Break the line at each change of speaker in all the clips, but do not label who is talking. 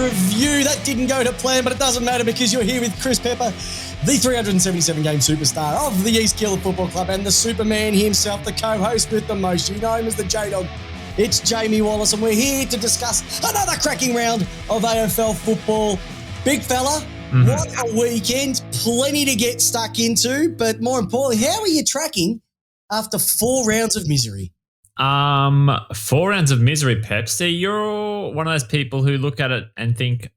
review. That didn't go to plan, but it doesn't matter because you're here with Chris Pepper, the 377-game superstar of the East Killer Football Club and the Superman himself, the co-host with the most. You know him as the J-Dog. It's Jamie Wallis, and we're here to discuss another cracking round of AFL football. Big fella, what a weekend. Plenty to get stuck into, but more importantly, how are you tracking after 4 rounds of misery?
4 rounds of misery, Peps. See, you're one of those people who look at it and think,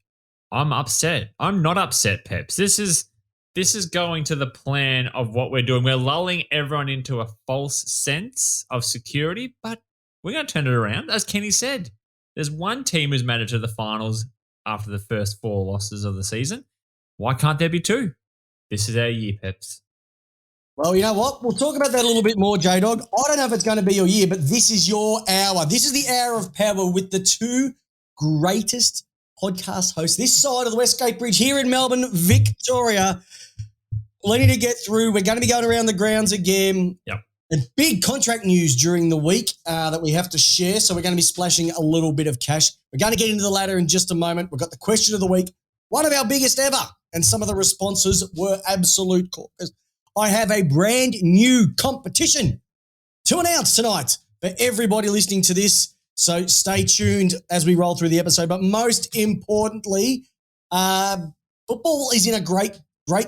I'm upset. I'm not upset, Peps. This is going to the plan of what we're doing. We're lulling everyone into a false sense of security, but we're going to turn it around. As Kenny said, there's one team who's made it to the finals after the first 4 losses of the season. Why can't there be 2? This is our year, Peps.
Well, you know what? We'll talk about that a little bit more, J-Dog. I don't know if it's going to be your year, but this is your hour. This is the hour of power with the 2 greatest podcast hosts this side of the Westgate Bridge here in Melbourne, Victoria. Plenty to get through. We're going to be going around the grounds again.
Yep.
And big contract news during the week that we have to share, so we're going to be splashing a little bit of cash. We're going to get into the ladder in just a moment. We've got the question of the week, one of our biggest ever, and some of the responses were absolute corkers. I have a brand new competition to announce tonight for everybody listening to this, so stay tuned as we roll through the episode. But most importantly, football is in a great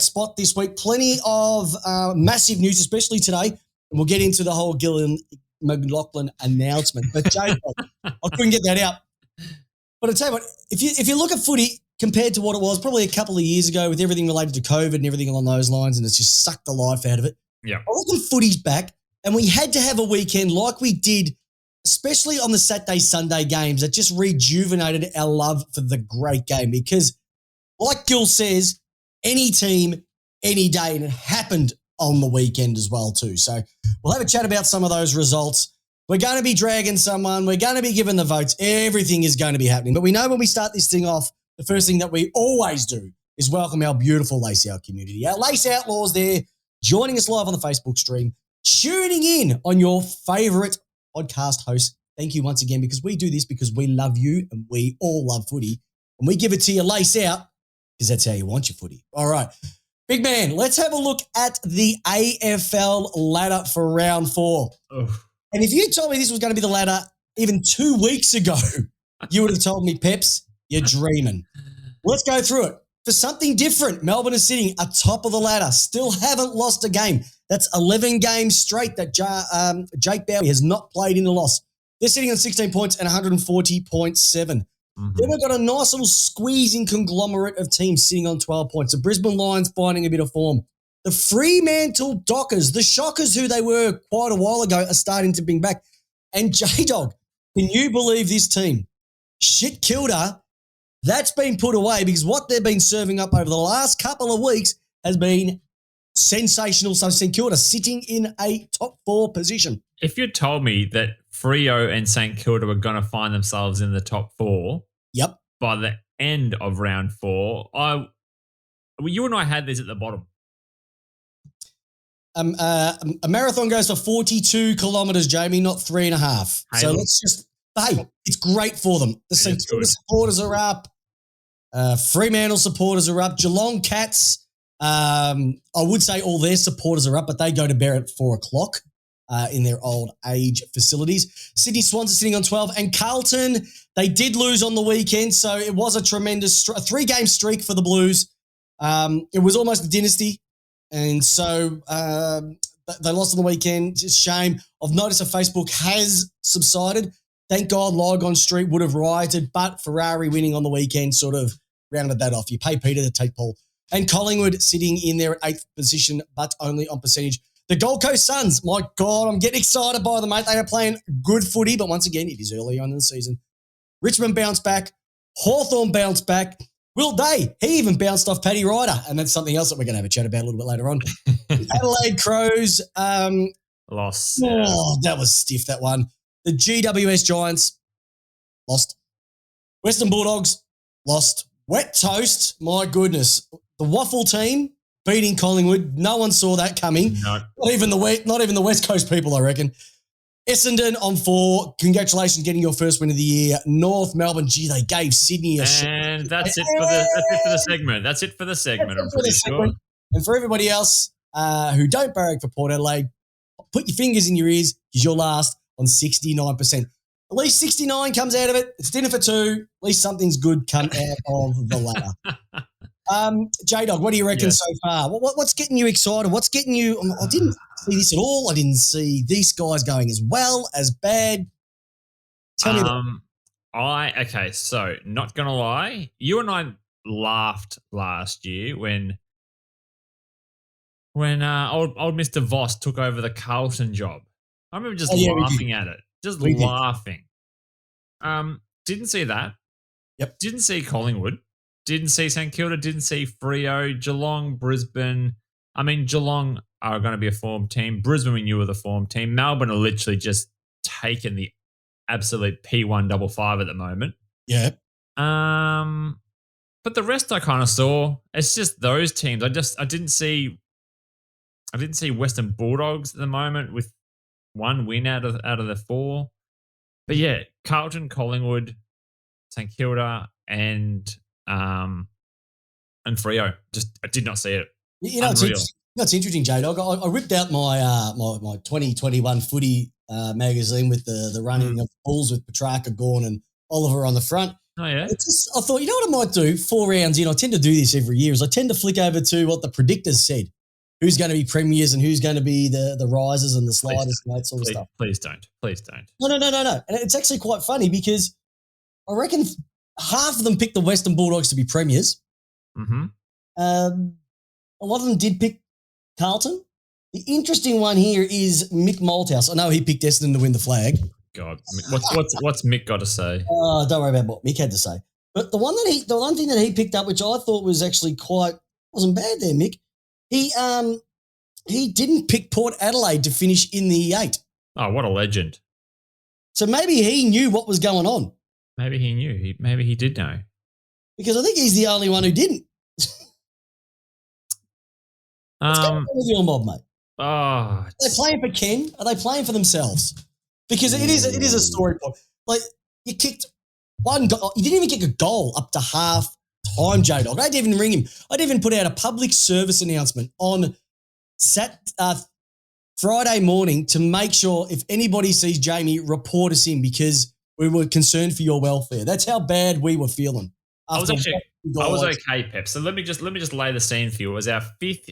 spot this week. Plenty of massive news, especially today. And we'll get into the whole Gill McLauchlan announcement. But Jay, I couldn't get that out. But I tell you what, if you look at footy compared to what it was probably a couple of years ago with everything related to COVID and everything along those lines, and it's just sucked the life out of it.
Yeah.
I reckon footy's back, and we had to have a weekend like we did, especially on the Saturday, Sunday games, that just rejuvenated our love for the great game because, like Gill says, any team, any day, and it happened on the weekend as well too. So we'll have a chat about some of those results. We're going to be dragging someone. We're going to be giving the votes. Everything is going to be happening. But we know when we start this thing off, the first thing that we always do is welcome our beautiful Lace Out community. Our Lace Outlaws there, joining us live on the Facebook stream, tuning in on your favourite podcast host. Thank you once again, because we do this because we love you and we all love footy. And we give it to you Lace Out because that's how you want your footy. All right. Big man, let's have a look at the AFL ladder for round 4.
Oof. And
if you told me this was going to be the ladder even 2 weeks ago, you would have told me, Peps, you're dreaming. Let's go through it. For something different, Melbourne is sitting atop of the ladder, still haven't lost a game. That's 11 games straight that Jake Bowie has not played in a loss. They're sitting on 16 points and 140.7. Then we've got a nice little squeezing conglomerate of teams sitting on 12 points. The Brisbane Lions finding a bit of form. The Fremantle Dockers, the Shockers who they were quite a while ago, are starting to bring back. And J-Dog, can you believe this team? Shit Kilda, that's been put away because what they've been serving up over the last couple of weeks has been sensational. So St Kilda sitting in a top 4 position.
if you told me that Freo and St Kilda were going to find themselves in the top 4 by the end of round 4, you and I had this at the bottom.
A marathon goes for 42 kilometres, Jamie, not 3.5.
Hey,
so let's just, it's great for them. The St Kilda supporters are up. Fremantle supporters are up. Geelong Cats, I would say all their supporters are up, but they go to bed at 4 o'clock in their old age facilities. Sydney Swans are sitting on 12. And Carlton, they did lose on the weekend, so it was a tremendous 3-game streak for the Blues. It was almost a dynasty. And so they lost on the weekend. Just shame. I've noticed that Facebook has subsided. Thank God Lygon Street would have rioted, but Ferrari winning on the weekend sort of rounded that off. You pay Peter to take Paul. And Collingwood sitting in there at 8th position, but only on percentage. The Gold Coast Suns, my God, I'm getting excited by them, mate. They are playing good footy, but once again, it is early on in the season. Richmond bounced back. Hawthorn bounced back. Will Day, he even bounced off Paddy Ryder, and that's something else that we're going to have a chat about a little bit later on. Adelaide Crows.
Lost.
Oh, that was stiff, that one. The GWS Giants, lost. Western Bulldogs, lost. Wet toast, my goodness. The Waffle team beating Collingwood. No one saw that coming.
No.
Not even the West Coast people, I reckon. Essendon on 4. Congratulations getting your first win of the year. North Melbourne, they gave Sydney a shot.
And that's it for the segment. That's it for the segment, I'm pretty sure.
And for everybody else who don't barrack for Port Adelaide, put your fingers in your ears because you're last on 69%. At least 69 comes out of it. It's dinner for 2. At least something's good come out of the ladder. J-Dog, what do you reckon so far? What's getting you excited? What's getting you – I didn't see this at all. I didn't see these guys going as well, as bad. Tell me
Okay, so not going to lie. You and I laughed last year when old Mr. Voss took over the Carlton job. I remember just laughing at it. Just laughing. Didn't see that.
Yep.
Didn't see Collingwood. Didn't see St Kilda. Didn't see Freo. Geelong, Brisbane. I mean, Geelong are going to be a form team. Brisbane, we knew were the form team. Melbourne are literally just taking the absolute P155 at the moment.
Yeah.
But the rest I kind of saw. It's just those teams. I didn't see Western Bulldogs at the moment with one win out of the 4. But yeah, Carlton, Collingwood, St Kilda, and Freo. Just I did not see it.
You know, it's interesting, J-Dog. I ripped out my 2021 footy magazine with the running of Bulls with Petrarca, Gawn, and Oliver on the front.
Oh, yeah?
I thought, you know what I might do 4 rounds in? I tend to do this every year is I tend to flick over to what the predictors said. Who's going to be premiers and who's going to be the risers and the sliders and that sort of stuff. Please don't. No. And it's actually quite funny because I reckon half of them picked the Western Bulldogs to be premiers.
Mm-hmm.
A lot of them did pick Carlton. The interesting one here is Mick Malthouse. I know he picked Essendon to win the flag.
God, what's Mick got to say?
Don't worry about what Mick had to say. But the one thing that he picked up, which I thought was actually wasn't bad there, Mick. He didn't pick Port Adelaide to finish in the 8.
Oh, what a legend!
So maybe he knew what was going on.
Maybe he knew. Maybe he did know.
Because I think he's the only one who didn't. What's going on with your mob, mate? Are they playing for Ken? Are they playing for themselves? Because it is a story point. Like, you kicked one goal. You didn't even kick a goal up to half time, J-Dog. I didn't even ring him. I'd even put out a public service announcement on Friday morning to make sure if anybody sees Jamie, report us in because we were concerned for your welfare. That's how bad we were feeling.
I was okay, Pep. So let me just lay the scene for you. It was our 5th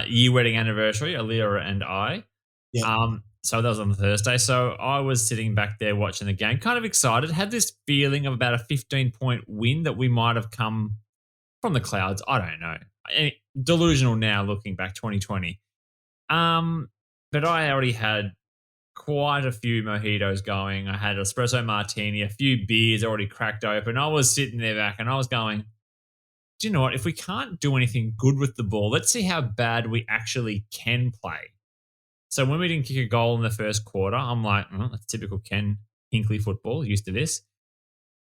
year wedding anniversary, Alira and I.
Yeah.
So that was on Thursday. So I was sitting back there watching the game, kind of excited, had this feeling of about a 15-point win that we might have come from the clouds. I don't know. Delusional now looking back, 2020. But I already had quite a few mojitos going. I had an espresso martini, a few beers already cracked open. I was sitting there back and I was going, do you know what? If we can't do anything good with the ball, let's see how bad we actually can play. So when we didn't kick a goal in the first quarter, I'm like, that's typical Ken Hinkley football, used to this.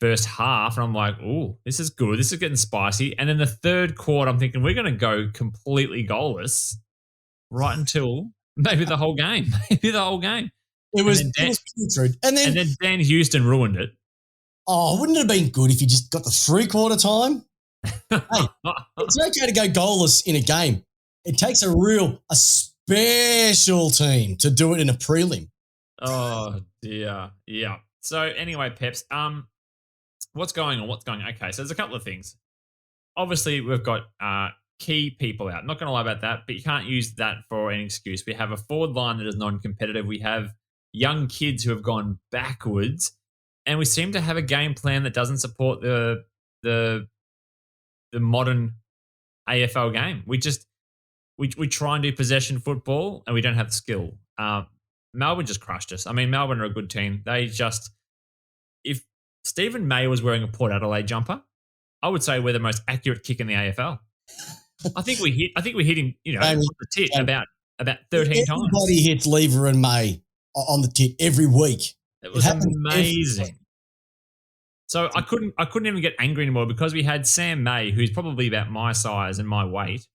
First half, and I'm like, ooh, this is good. This is getting spicy. And then the third quarter, I'm thinking we're going to go completely goalless right until maybe the whole game.
It was putrid.
And then Dan Houston ruined it.
Oh, wouldn't it have been good if you just got the 3-quarter time? Hey, it's okay to go goalless in a game. It takes a special team to do it in a prelim.
Oh, dear. Yeah. So anyway, Peps, what's going on? Okay, so there's a couple of things. Obviously, we've got key people out. I'm not going to lie about that, but you can't use that for any excuse. We have a forward line that is non-competitive. We have young kids who have gone backwards, and we seem to have a game plan that doesn't support the modern AFL game. We try and do possession football, and we don't have the skill. Melbourne just crushed us. I mean, Melbourne are a good team. If Stephen May was wearing a Port Adelaide jumper, I would say we're the most accurate kick in the AFL. I think we hit him, on the tit about 13 times.
Everybody hits Lever and May on the tit every week.
It was amazing. So I couldn't even get angry anymore because we had Sam May, who's probably about my size and my weight,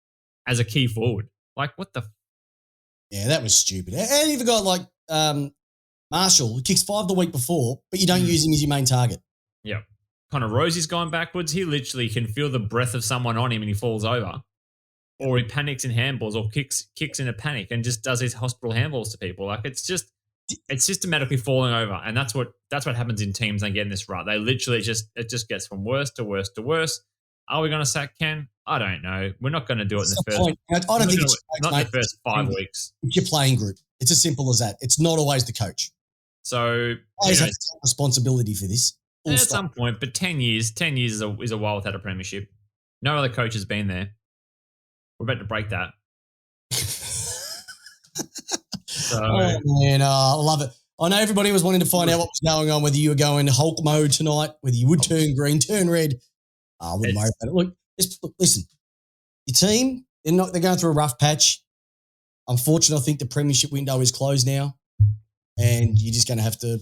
as a key forward. Like, what the?
Yeah, that was stupid. And you've got Marshall, who kicks 5 the week before, but you don't use him as your main target.
Yeah. Connor Rosie's gone backwards. He literally can feel the breath of someone on him and he falls over. Or he panics in handballs or kicks in a panic and just does his hospital handballs to people. Like it's systematically falling over. And that's what happens in teams they get in this rut. They literally it just gets from worse to worse to worse. Are we going to sack Ken? I don't know. We're not going to do it in the first.
Point. I don't think it's
not the first 5 weeks.
It's your playing group. It's as simple as that. It's not always the coach.
So
players have to take responsibility for this.
At some point, but 10 years is a while without a premiership. No other coach has been there. We're about to break that.
Oh man, I love it. I know everybody was wanting to find out what was going on, whether you were going Hulk mode tonight, whether you would turn green, turn red. I wouldn't worry about it. Look, listen, your team, they're going through a rough patch. Unfortunately, I think the premiership window is closed now, and you're just going to have to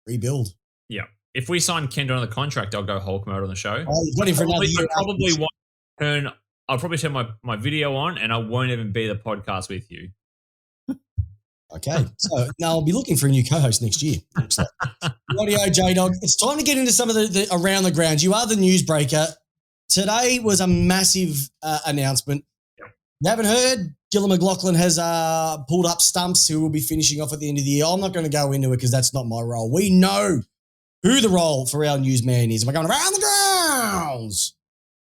rebuild.
Yeah. If we sign Kendall on the contract, I'll go Hulk mode on the show.
Oh, you've got him for another year.
I'll probably turn my video on and I won't even be the podcast with you.
Okay. So now I'll be looking for a new co-host next year. Audio J-Dog. It's time to get into some of the around the grounds. You are the newsbreaker. Today was a massive announcement. You haven't heard? Gill McLauchlan has pulled up stumps who will be finishing off at the end of the year. I'm not going to go into it because that's not my role. We know who the role for our newsman is. We're going around the grounds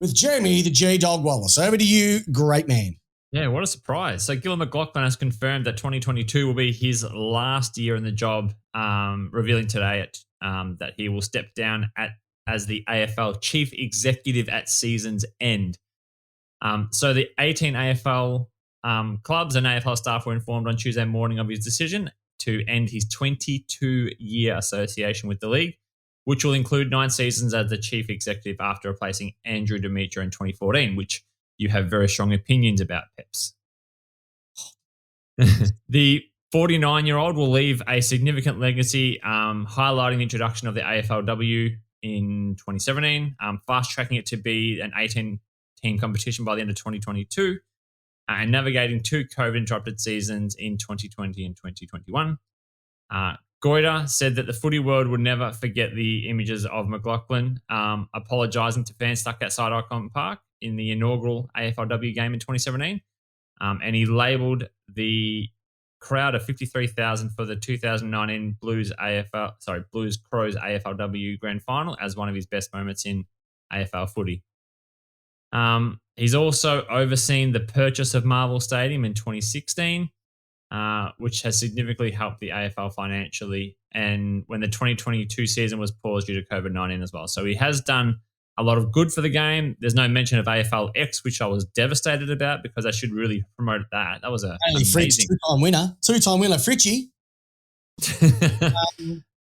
with Jeremy, the J-Dog Wallis. Over to you, great man.
Yeah, what a surprise. So Gill McLauchlan has confirmed that 2022 will be his last year in the job, revealing today that he will step down as the AFL chief executive at season's end. So the 18 AFL clubs and AFL staff were informed on Tuesday morning of his decision to end his 22-year association with the league, which will include 9 seasons as the chief executive after replacing Andrew Demetra in 2014, which you have very strong opinions about, Peps. The 49-year-old will leave a significant legacy, highlighting the introduction of the AFLW in 2017, fast-tracking it to be an 18-team competition by the end of 2022, and navigating 2 COVID-interrupted seasons in 2020 and 2021. Goiter said that the footy world would never forget the images of McLauchlan apologising to fans stuck outside Icon Park in the inaugural AFLW game in 2017. And he labelled the crowd of 53,000 for the 2019 Blues Crows AFLW Grand Final as one of his best moments in AFL footy. He's also overseen the purchase of Marvel Stadium in 2016, which has significantly helped the AFL financially, and when the 2022 season was paused due to COVID-19 as well. So he has done a lot of good for the game. There's no mention of AFL X, which I was devastated about because I should really promote that. That was amazing.
Two-time winner, Fritchie.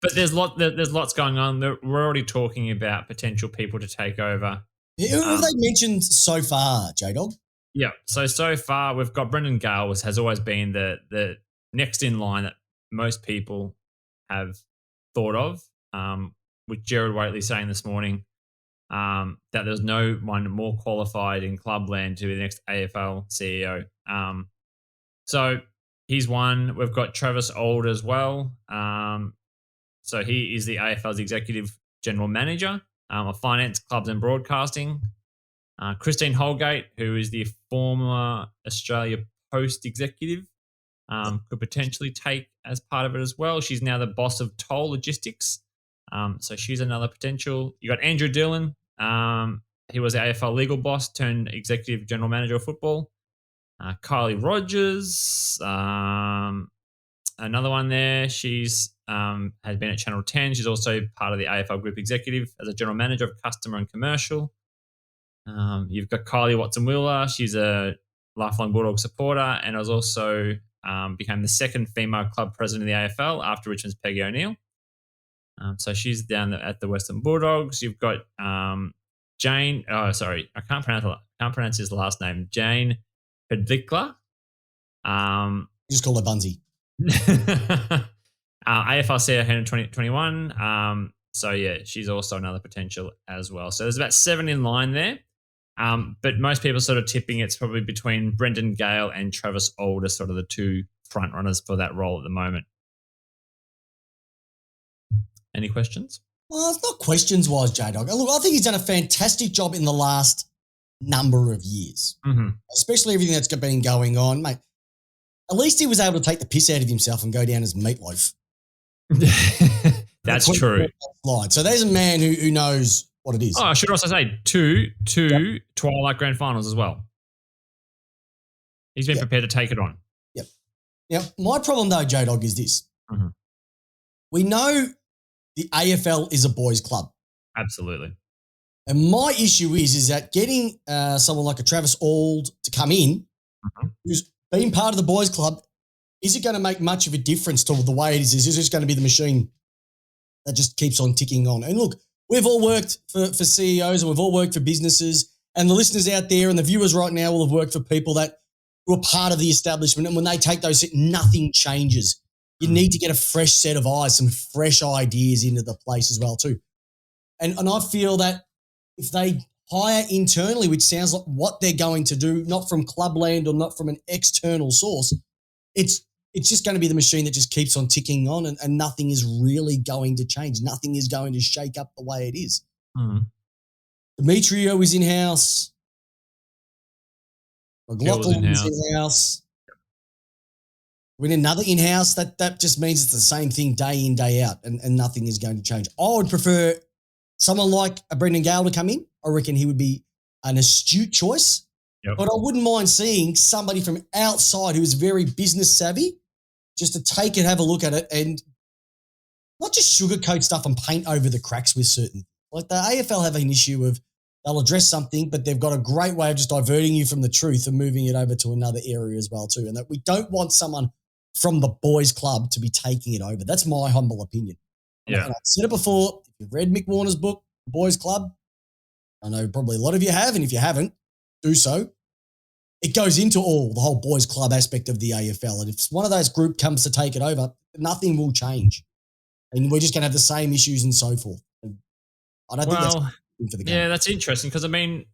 But there's lots going on. We're already talking about potential people to take over.
Who have they mentioned so far, J-Dog?
Yeah, so far we've got Brendan Gale has always been the next in line that most people have thought of, with Gerard Whateley saying this morning that there's no one more qualified in clubland to be the next AFL CEO. So he's one. We've got Travis Auld as well. So he is the AFL's executive general manager of finance, clubs and broadcasting. Christine Holgate, who is the former Australia Post executive, could potentially take as part of it as well. She's now the boss of Toll Logistics. So she's another potential. You got Andrew Dillon. He was the AFL legal boss turned executive general manager of football. Kylie Rogers, another one there. She's has been at Channel 10. She's also part of the AFL group executive as a general manager of customer and commercial. You've got Kylie Watson-Wheeler. She's a lifelong Bulldog supporter and has also became the second female club president of the AFL after Richmond's Peggy O'Neill. So she's down at the Western Bulldogs. You've got Jane. Oh, sorry, I can't pronounce his last name. Jane Pedlikla.
Just call her Bunzi.
AFL CEO in 2021. So yeah, she's also another potential as well. So there's about 7 in line there. But most people sort of tipping it's probably between Brendan Gale and Travis Auld as sort of the 2 front runners for that role at the moment. Any questions?
Well, it's not questions-wise, J-Dog. Look, I think he's done a fantastic job in the last number of years, especially everything that's been going on, mate. At least he was able to take the piss out of himself and go down as meatloaf.
That's true.
So there's a man who knows what it is.
Oh, I should also say two Twilight Grand Finals as well. He's been prepared to take it on.
Yep. Now, my problem though, J-Dog, is this. We know the AFL is a boys' club.
Absolutely.
And my issue is that getting someone like a Travis Auld to come in, who's been part of the boys' club, is it going to make much of a difference to the way it is? Is it just going to be the machine that just keeps on ticking on? And look, we've all worked for CEOs and we've all worked for businesses, and the listeners out there and the viewers right now will have worked for people that who are part of the establishment, and when they take those, nothing changes. You need to get a fresh set of eyes, some fresh ideas into the place as well too. And I feel that if they hire internally, which sounds like what they're going to do, not from Clubland or not from an external source, it's just going to be the machine that just keeps on ticking on, and nothing is really going to change. Nothing is going to shake up the way it is. Demetrio is in-house. McLauchlan is in-house. We need another in-house. That just means it's the same thing day in, day out, and nothing is going to change. I would prefer someone like a Brendan Gale to come in. I reckon he would be an astute choice. But I wouldn't mind seeing somebody from outside who is very business savvy just to take it, have a look at it, and not just sugarcoat stuff and paint over the cracks with certain. Like the AFL have an issue of they'll address something, but they've got a great way of just diverting you from the truth and moving it over to another area as well too. And that we don't want someone from the boys' club to be taking it over. That's my humble opinion. And I've said it before. If you've read Mick Warner's book, Boys Club, I know probably a lot of you have, and if you haven't, do so. It goes into the whole boys' club aspect of the AFL. And if one of those group comes to take it over, nothing will change. And we're just going to have the same issues and so forth. And I don't think that's good for the game.
Yeah, that's interesting because, I mean,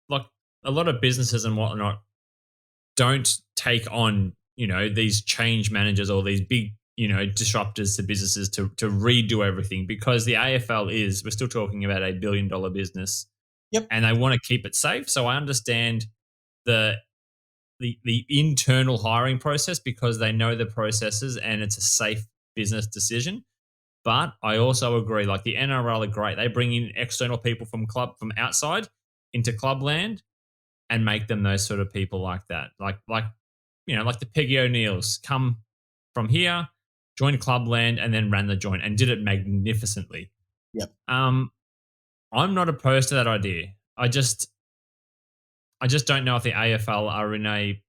like a lot of businesses and whatnot don't take on, these change managers or these big, disruptors to businesses to redo everything, because the AFL we're still talking about $1 billion business. And they want to keep it safe. So I understand the internal hiring process because they know the processes and it's a safe business decision. But I also agree, like the NRL are great. They bring in external people from outside into Clubland and make them those sort of people like that. Like the Peggy O'Neills come from here, joined Clubland, and then ran the joint and did it magnificently. I'm not opposed to that idea. I just don't know if the AFL are in a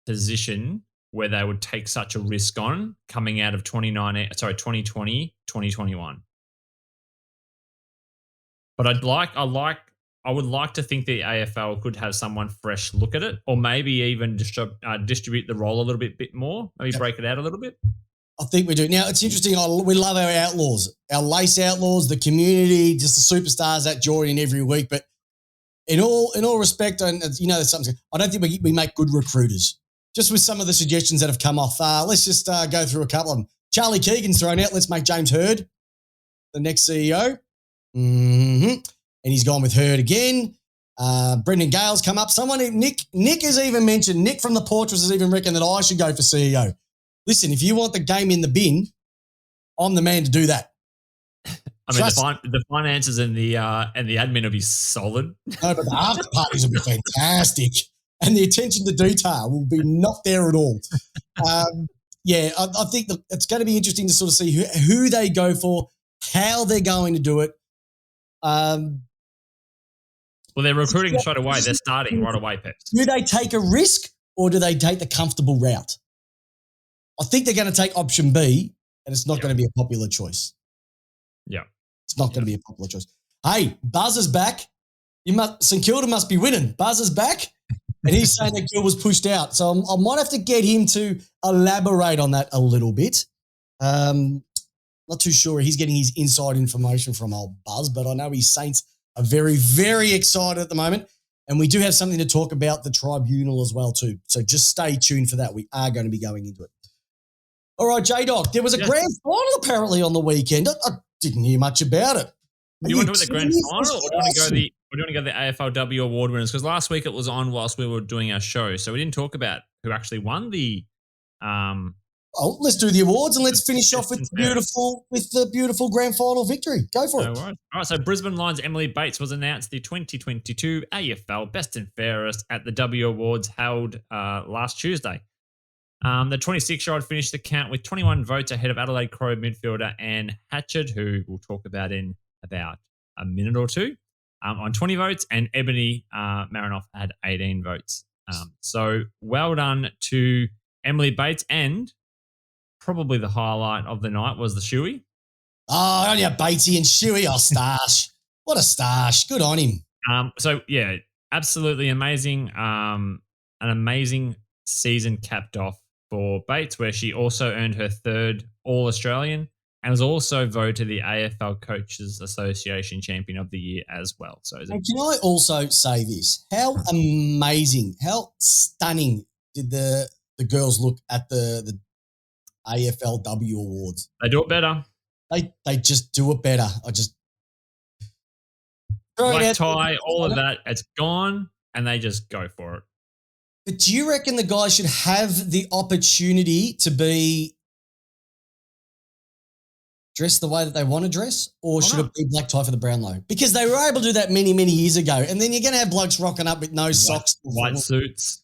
position where they would take such a risk on coming out of 2020, 2021. But I would like to think the AFL could have someone fresh look at it, or maybe even distribute the role a little bit more, maybe break it out a little bit.
I think we do. Now, it's interesting. We love our outlaws, our lace outlaws, the community, just the superstars that join in every week. But in all respect, and there's something. I don't think we make good recruiters. Just with some of the suggestions that have come off, let's just go through a couple of them. Charlie Keegan's thrown out. Let's make James Hird the next CEO. And he's gone with Hird again. Brendan Gale's come up. Nick has even mentioned, Nick from the Portraits has even reckoned that I should go for CEO. Listen, if you want the game in the bin, I'm the man to do that.
I mean, the finances and the admin will be solid.
No, but the after parties will be fantastic, and the attention to detail will be not there at all. I think that it's going to be interesting to sort of see who they go for, how they're going to do it.
Well, they're recruiting straight away. They're starting right away, Peps.
Do they take a risk or do they take the comfortable route? I think they're going to take option B, and it's not going to be a popular choice.
Yeah.
It's not going to be a popular choice. Hey, Buzz is back. St Kilda must be winning. Buzz is back, and he's saying that Gill was pushed out. So I might have to get him to elaborate on that a little bit. Not too sure he's getting his inside information from old Buzz, but I know his Saints are very, very excited at the moment, and we do have something to talk about the tribunal as well too. So just stay tuned for that. We are going to be going into it. All right, J-Dog, there was a grand final apparently on the weekend. didn't hear much about it.
Do you want to do the grand final, or do you want to go the AFLW award winners? Because last week it was on whilst we were doing our show, so we didn't talk about who actually won the.
Oh, let's do the awards and let's finish off with the beautiful grand final victory. Go for it.
All right. So Brisbane Lions' Emily Bates was announced the 2022 AFL Best and Fairest at the W Awards held last Tuesday. The 26-year-old finished the count with 21 votes ahead of Adelaide Crow midfielder Anne Hatchard, who we'll talk about in about a minute or two, on 20 votes, and Ebony Marinoff had 18 votes. So well done to Emily Bates, and probably the highlight of the night was the shoey.
Oh, only a Batesy and shoey. Oh, Starsh. What a Starsh. Good on him.
So, yeah, absolutely amazing. An amazing season capped off for Bates, where she also earned her third All-Australian and was also voted the AFL Coaches Association Champion of the Year as well. So,
and can I also say this? How amazing, how stunning did the girls look at the AFLW Awards?
They do it better.
They just do it better.
Black tie, all of that, it's gone, and they just go for it.
But do you reckon the guys should have the opportunity to be dressed the way that they want to dress, or should it be black tie for the Brownlow? Because they were able to do that many, many years ago, and then you're going to have blokes rocking up with no socks.
White suits.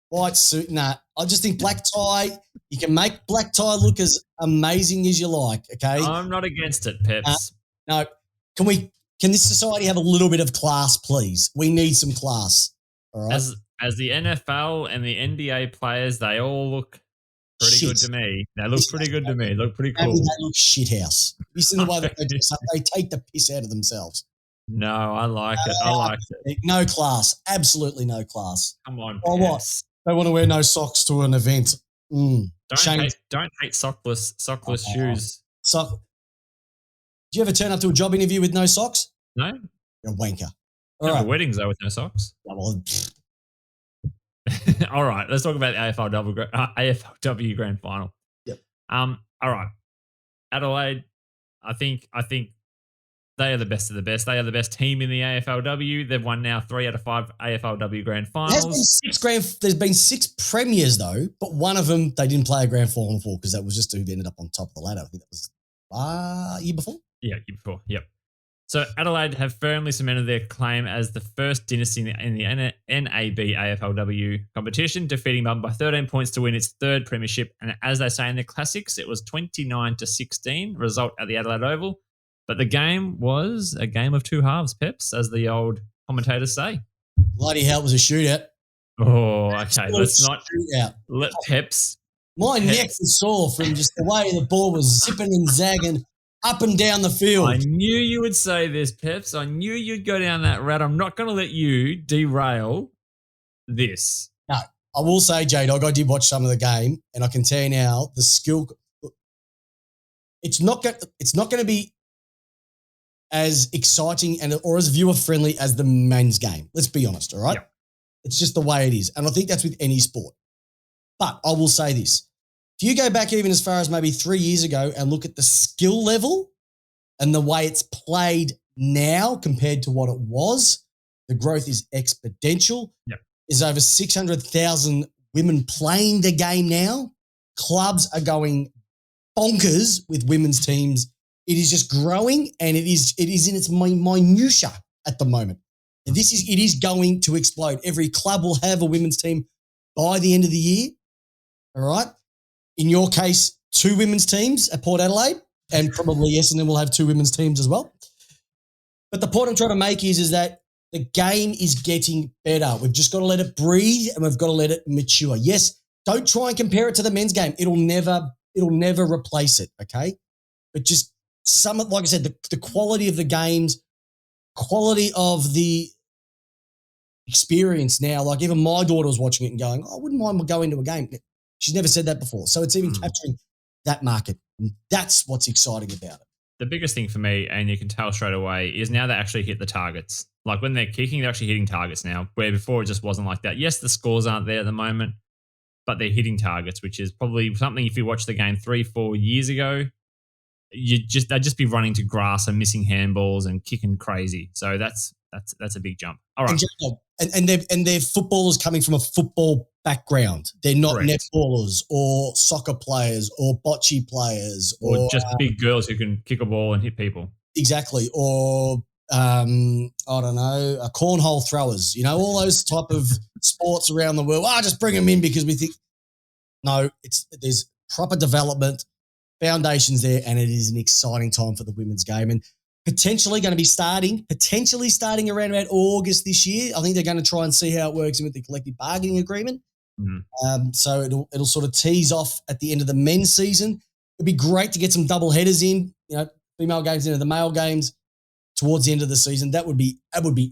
White suit, nah. I just think black tie, you can make black tie look as amazing as you like, okay?
I'm not against it, Peps.
No. Can this society have a little bit of class, please? We need some class, all right?
As the NFL and the NBA players, they all look pretty good to me. They look pretty good to me. They look pretty cool.
They look shithouse. You see the way that they dress up? They take the piss out of themselves.
No, I like it. I like it.
No class. Absolutely no class.
Come on,
or what? They want to wear no socks to an event.
Don't hate sockless shoes.
Do you ever turn up to a job interview with no socks?
No.
You're a wanker.
All right. Weddings, though, with no socks.
Yeah, well,
all right, let's talk about the AFLW Grand Final.
Yep.
All right, Adelaide. I think they are the best of the best. They are the best team in the AFLW. They've won now 3 out of 5 AFLW Grand Finals.
There's been 6 premiers though, but one of them they didn't play a Grand Final for because that was just who ended up on top of the ladder. I think that was year before.
Yeah, year before. Yep. So Adelaide have firmly cemented their claim as the first dynasty in the NAB AFLW competition, defeating Melbourne by 13 points to win its third premiership. And as they say in the classics, it was 29-16 result at the Adelaide Oval. But the game was a game of two halves, Peps, as the old commentators say.
Bloody hell, it was a shootout.
Oh, okay. Let's not let Peps.
My neck was sore from just the way the ball was zipping and zagging up and down the field.
I knew you would say this, Peps. I knew you'd go down that route. I'm not going to let you derail this.
No, I will say, J-Dog, I did watch some of the game, and I can tell you now, the skill. It's not going to be as exciting or as viewer friendly as the men's game. Let's be honest, all right?
Yep.
It's just the way it is, and I think that's with any sport. But I will say this. If you go back even as far as maybe 3 years ago and look at the skill level and the way it's played now compared to what it was, the growth is exponential.
Yep.
There's over 600,000 women playing the game now. Clubs are going bonkers with women's teams. It is just growing, and it is in its minutia at the moment. And it is going to explode. Every club will have a women's team by the end of the year. All right. In your case, 2 women's teams at Port Adelaide, and probably Essendon will have 2 women's teams as well. But the point I'm trying to make is that the game is getting better. We've just got to let it breathe, and we've got to let it mature. Yes, don't try and compare it to the men's game. It'll never replace it, okay? But just like I said, the quality of the games, quality of the experience now. Like even my daughter was watching it and going, I wouldn't mind going to a game. She's never said that before. So it's even capturing that market. And that's what's exciting about it.
The biggest thing for me, and you can tell straight away, is now they actually hit the targets. Like when they're kicking, they're actually hitting targets now, where before it just wasn't like that. Yes, the scores aren't there at the moment, but they're hitting targets, which is probably something if you watch the game 3-4 years ago, they'd just be running to grass and missing handballs and kicking crazy. So that's a big jump. All right.
And they're footballers coming from a football background. They're not
Correct.
netballers or soccer players or bocce players
or just big girls who can kick a ball and hit people.
Exactly. Or I don't know, cornhole throwers. All those type of sports around the world. Just bring them in because we think. No, there's proper development, foundations there, and it is an exciting time for the women's game. And potentially starting around about August this year. I think they're going to try and see how it works with the collective bargaining agreement.
Mm-hmm.
So it'll sort of tease off at the end of the men's season. It'd be great to get some double headers in, female games into the male games towards the end of the season. That would be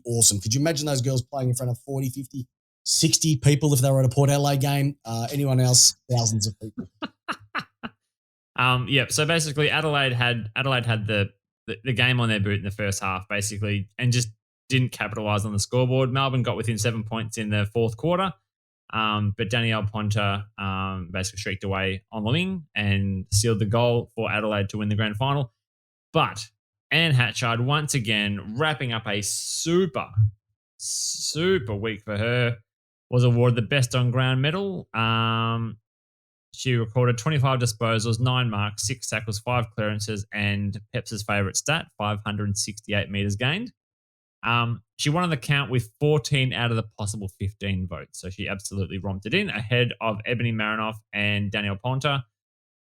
awesome. Could you imagine those girls playing in front of 40, 50, 60 people if they were at a Port Adelaide game? Anyone else, thousands of people.
So basically Adelaide had the game on their boot in the first half, basically, and just didn't capitalise on the scoreboard. Melbourne got within 7 points in the fourth quarter, but Danielle Ponta basically streaked away on the wing and sealed the goal for Adelaide to win the grand final. But Anne Hatchard, once again, wrapping up a super, super week for her, was awarded the Best on Ground medal. She recorded 25 disposals, 9 marks, 6 tackles, 5 clearances, and Peps' favourite stat, 568 metres gained. She won on the count with 14 out of the possible 15 votes. So she absolutely romped it in ahead of Ebony Marinoff and Danielle Ponta.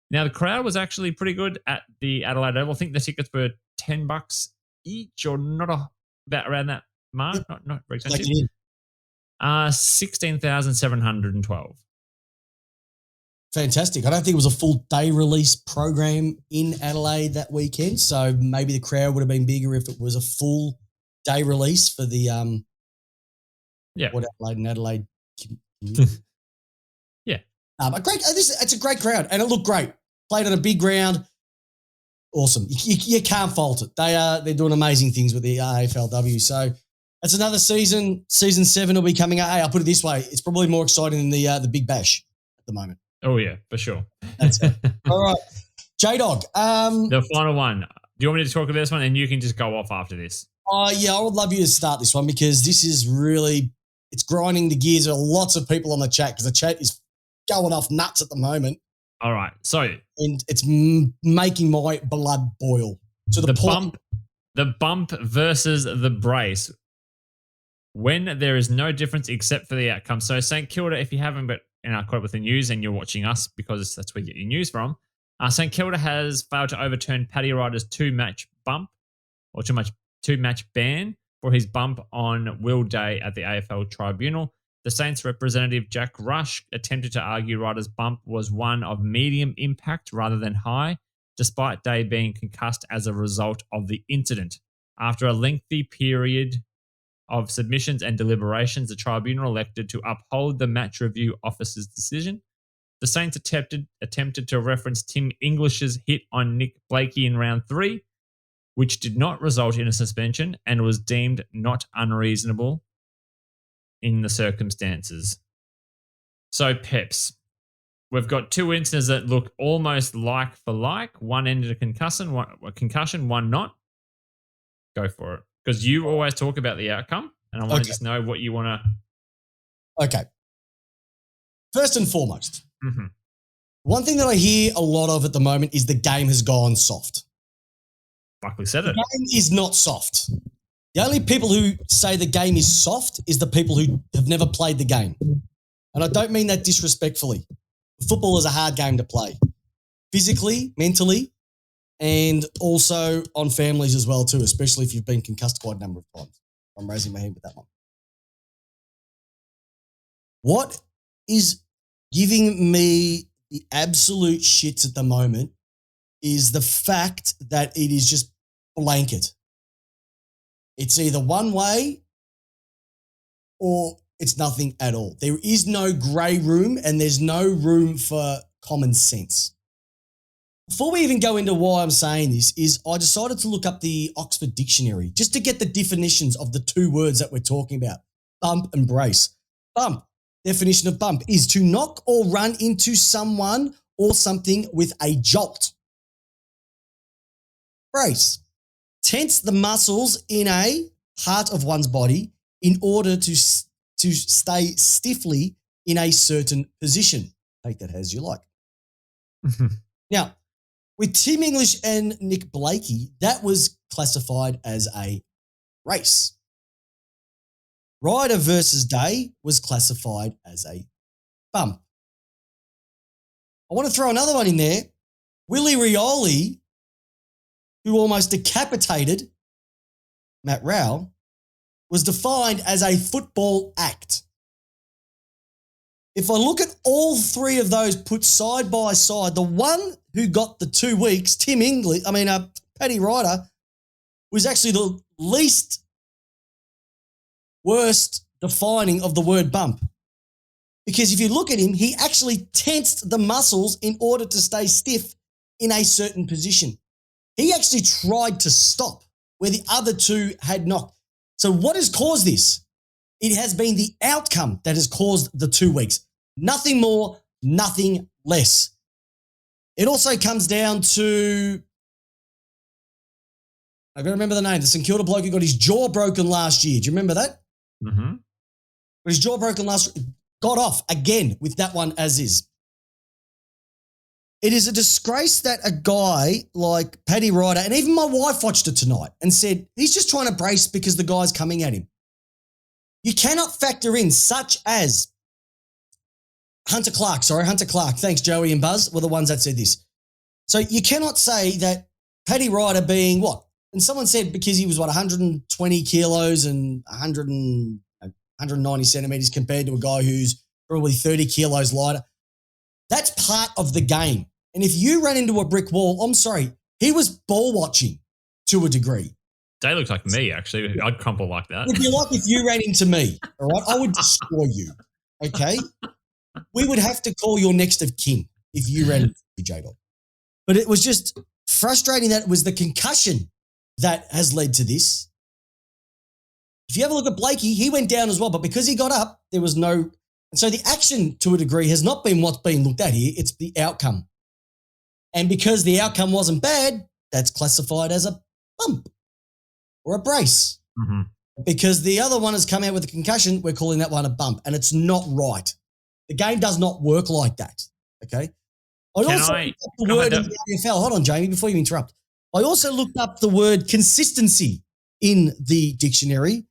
Now, the crowd was actually pretty good at the Adelaide Oval. I think the tickets were $10 each or about around that mark. Not very expensive. 16,712.
Fantastic. I don't think it was a full day release program in Adelaide that weekend, so maybe the crowd would have been bigger if it was a full day release for the Port Adelaide and Adelaide community.
Yeah.
But great. It's a great crowd, and it looked great. Played on a big ground. Awesome. You can't fault it. They're doing amazing things with the AFLW. So that's another season. Season 7 will be coming out. Hey, I'll put it this way: it's probably more exciting than the Big Bash at the moment.
Oh yeah, for sure.
That's it. All right, J-Dog.
The final one. Do you want me to talk about this one, and you can just go off after this?
Yeah, I would love you to start this one because this is really it's grinding the gears. There are lots of people on the chat because the chat is going off nuts at the moment.
All right, so
and it's making my blood boil to the point.
The bump versus the brace. When there is no difference except for the outcome. So St Kilda, if you haven't, but caught up with the news and you're watching us because that's where you get your news from. St Kilda has failed to overturn Paddy Ryder's 2-match bump or 2-match ban for his bump on Will Day at the AFL Tribunal. The Saints representative Jack Rush attempted to argue Ryder's bump was one of medium impact rather than high, despite Day being concussed as a result of the incident. After a lengthy period of submissions and deliberations, the tribunal elected to uphold the match review officer's decision. The Saints attempted to reference Tim English's hit on Nick Blakey in round 3, which did not result in a suspension and was deemed not unreasonable in the circumstances. So, Peps, we've got 2 incidents that look almost like for like. One ended a concussion, one not. Go for it. Because you always talk about the outcome, and I want to just know what you want
to. Okay. First and foremost, one thing that I hear a lot of at the moment is the game has gone soft.
Buckley said it.
The game is not soft. The only people who say the game is soft is the people who have never played the game. And I don't mean that disrespectfully. Football is a hard game to play. Physically, mentally, and also on families as well too, especially if you've been concussed quite a number of times. I'm raising my hand with that one. What is giving me the absolute shits at the moment is the fact that it is just blanket. It's either one way or it's nothing at all. There is no grey room and there's no room for common sense. Before we even go into why I'm saying this is I decided to look up the Oxford Dictionary just to get the definitions of the 2 words that we're talking about, bump and brace. Bump, definition of bump, is to knock or run into someone or something with a jolt. Brace. Tense the muscles in a part of one's body in order to stay stiffly in a certain position. Take that as you like. Now, with Tim English and Nick Blakey, that was classified as a race. Ryder versus Day was classified as a bump. I want to throw another one in there. Willie Rioli, who almost decapitated Matt Rowell, was defined as a football act. If I look at all three of those put side by side, the one who got the 2 weeks, Paddy Ryder, was actually the least worst defining of the word bump. Because if you look at him, he actually tensed the muscles in order to stay stiff in a certain position. He actually tried to stop where the other two had not. So what has caused this? It has been the outcome that has caused the 2 weeks. Nothing more, nothing less. It also comes down to, I can't remember the name, the St Kilda bloke who got his jaw broken last year. Do you remember that?
Mm-hmm.
Got his jaw broken got off again with that one as is. It is a disgrace that a guy like Paddy Ryder, and even my wife watched it tonight and said, he's just trying to brace because the guy's coming at him. You cannot factor in such as Hunter Clark. Thanks, Joey and Buzz were the ones that said this. So you cannot say that Paddy Ryder being what? And someone said because he was 120 kilos and 190 centimetres compared to a guy who's probably 30 kilos lighter. That's part of the game. And if you ran into a brick wall, I'm sorry, he was ball watching to a degree.
They look like me, actually. I'd crumple like that.
It'd be like if you ran into me, all right? I would destroy you, okay? We would have to call your next of kin if you ran into me, J-Dog. But it was just frustrating that it was the concussion that has led to this. If you have a look at Blakey, he went down as well, but because he got up, there was no. And so the action, to a degree, has not been what's being looked at here. It's the outcome. And because the outcome wasn't bad, that's classified as a bump or a brace.
Mm-hmm.
Because the other one has come out with a concussion, we're calling that one a bump, and it's not right. The game does not work like that, okay? I also looked up the word in the AFL. Hold on, Jamie, before you interrupt. I also looked up the word consistency in the dictionary,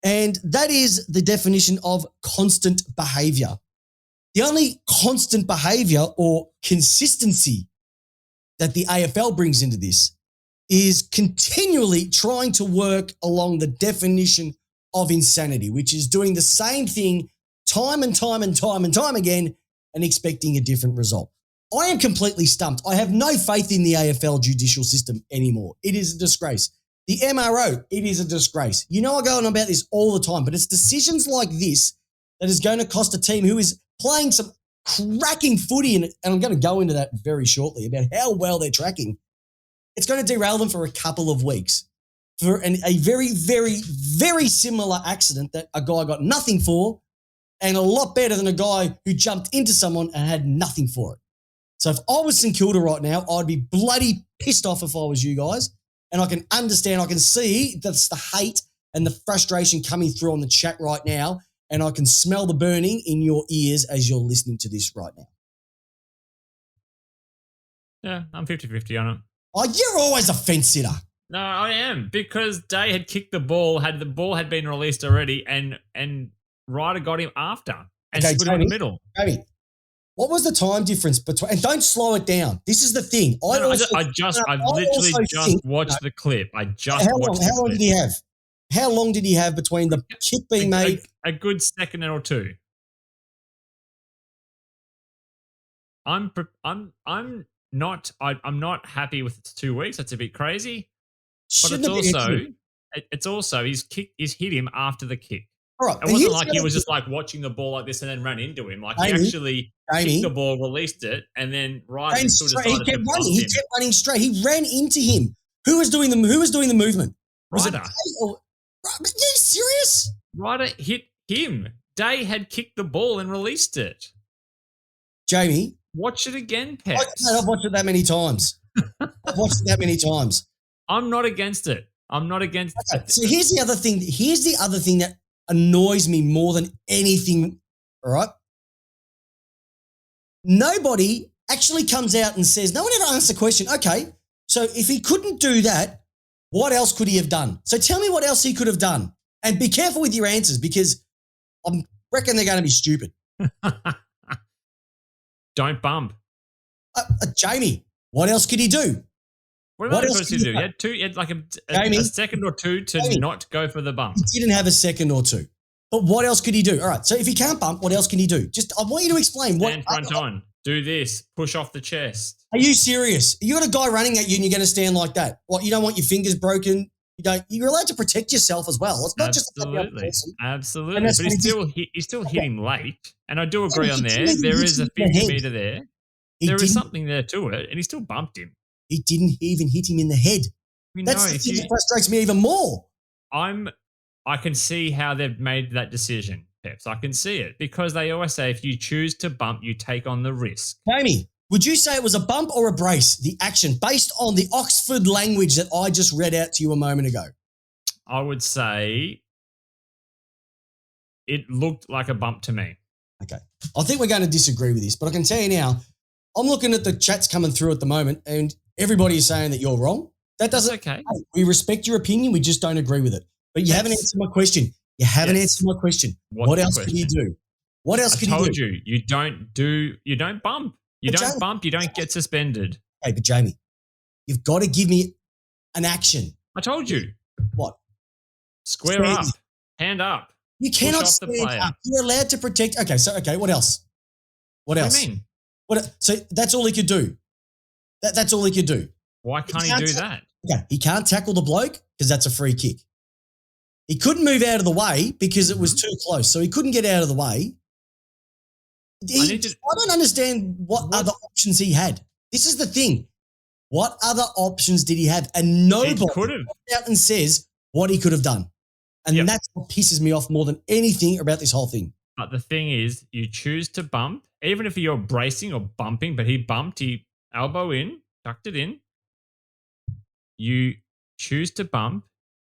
and that is the definition of constant behaviour. The only constant behaviour or consistency that the AFL brings into this is continually trying to work along the definition of insanity, which is doing the same thing time and time and time and time again and expecting a different result. I am completely stumped. I have no faith in the AFL judicial system anymore. It is a disgrace. The MRO, it is a disgrace. You know I go on about this all the time, but it's decisions like this that is going to cost a team who is playing some cracking footy, and I'm going to go into that very shortly about how well they're tracking. It's going to derail them for a couple of weeks for a very, very, very similar accident that a guy got nothing for, and a lot better than a guy who jumped into someone and had nothing for it. So if I was St Kilda right now, I'd be bloody pissed off if I was you guys. And I can understand, I can see that's the hate and the frustration coming through on the chat right now. And I can smell the burning in your ears as you're listening to this right now.
Yeah, I'm 50-50 on it.
Oh, you're always a fence sitter.
No, I am, because Day had kicked the ball, the ball had been released already, and Ryder got him after and split in the middle.
Jamie, what was the time difference between? And don't slow it down. This is the thing.
I literally just watched the clip. How
long did he have? How long did he have between the kick being made?
A good second or two. I'm not happy with the 2 weeks. That's a bit crazy. But it's also he's hit him after the kick.
All right,
it wasn't like he was just like watching the ball like this and then ran into him. Like he actually kicked the ball, released it, and then Ryder still decided to bump him.
He kept running straight. He ran into him. Who was doing the movement?
Ryder.
Are you serious?
Ryder hit him. Day had kicked the ball and released it.
Jamie,
watch it again, Peps.
I've watched it that many times.
I'm not against it. I'm not against
Okay, so here's the other thing. Here's the other thing that annoys me more than anything, all right? Nobody actually comes out and says, no one ever asks the question, okay, so if he couldn't do that, what else could he have done? So tell me what else he could have done. And be careful with your answers because I reckon they're going to be stupid.
Don't bump.
Jamie, what else could he do?
What else did he do? He had like a second or two to not go for the bump.
He didn't have a second or two. But what else could he do? All right, so if he can't bump, what else can he do? I want you to explain.
Stand front on. Do this. Push off the chest.
Are you serious? You got a guy running at you and you're going to stand like that? What, you don't want your fingers broken? You're allowed to protect yourself as well. It's not just
Absolutely. But he's still hit him late. And I do agree on there. There is a 50 metre there. There is something there to it, and he still bumped him.
He didn't even hit him in the head. That's the thing that frustrates me even more.
I can see how they've made that decision, Peps. I can see it because they always say if you choose to bump, you take on the risk.
Jamie, would you say it was a bump or a brace, the action, based on the Oxford language that I just read out to you a moment ago?
I would say it looked like a bump to me.
Okay. I think we're going to disagree with this, but I can tell you now, I'm looking at the chats coming through at the moment and everybody is saying that you're wrong. That's okay. Hey, we respect your opinion. We just don't agree with it. But you haven't answered my question. Answered my question. What else could you do? What else could you do?
I told you, you don't bump. You don't bump, you don't get suspended.
Hey, but Jamie, you've got to give me an action.
I told you.
What?
Square up. Hand up.
You cannot stand up. You're allowed to protect. Okay, what else? What else?
What do you mean?
So that's all he could do. That's all he could do.
Why can't he do that?
Yeah, he can't tackle the bloke because that's a free kick. He couldn't move out of the way because it was too close. So he couldn't get out of the way. I don't understand what other options he had. This is the thing. What other options did he have? And nobody comes out and says what he could have done. And that's what pisses me off more than anything about this whole thing.
But the thing is, you choose to bump, even if you're bracing or bumping, but he bumped, he elbow in, tucked it in. You choose to bump.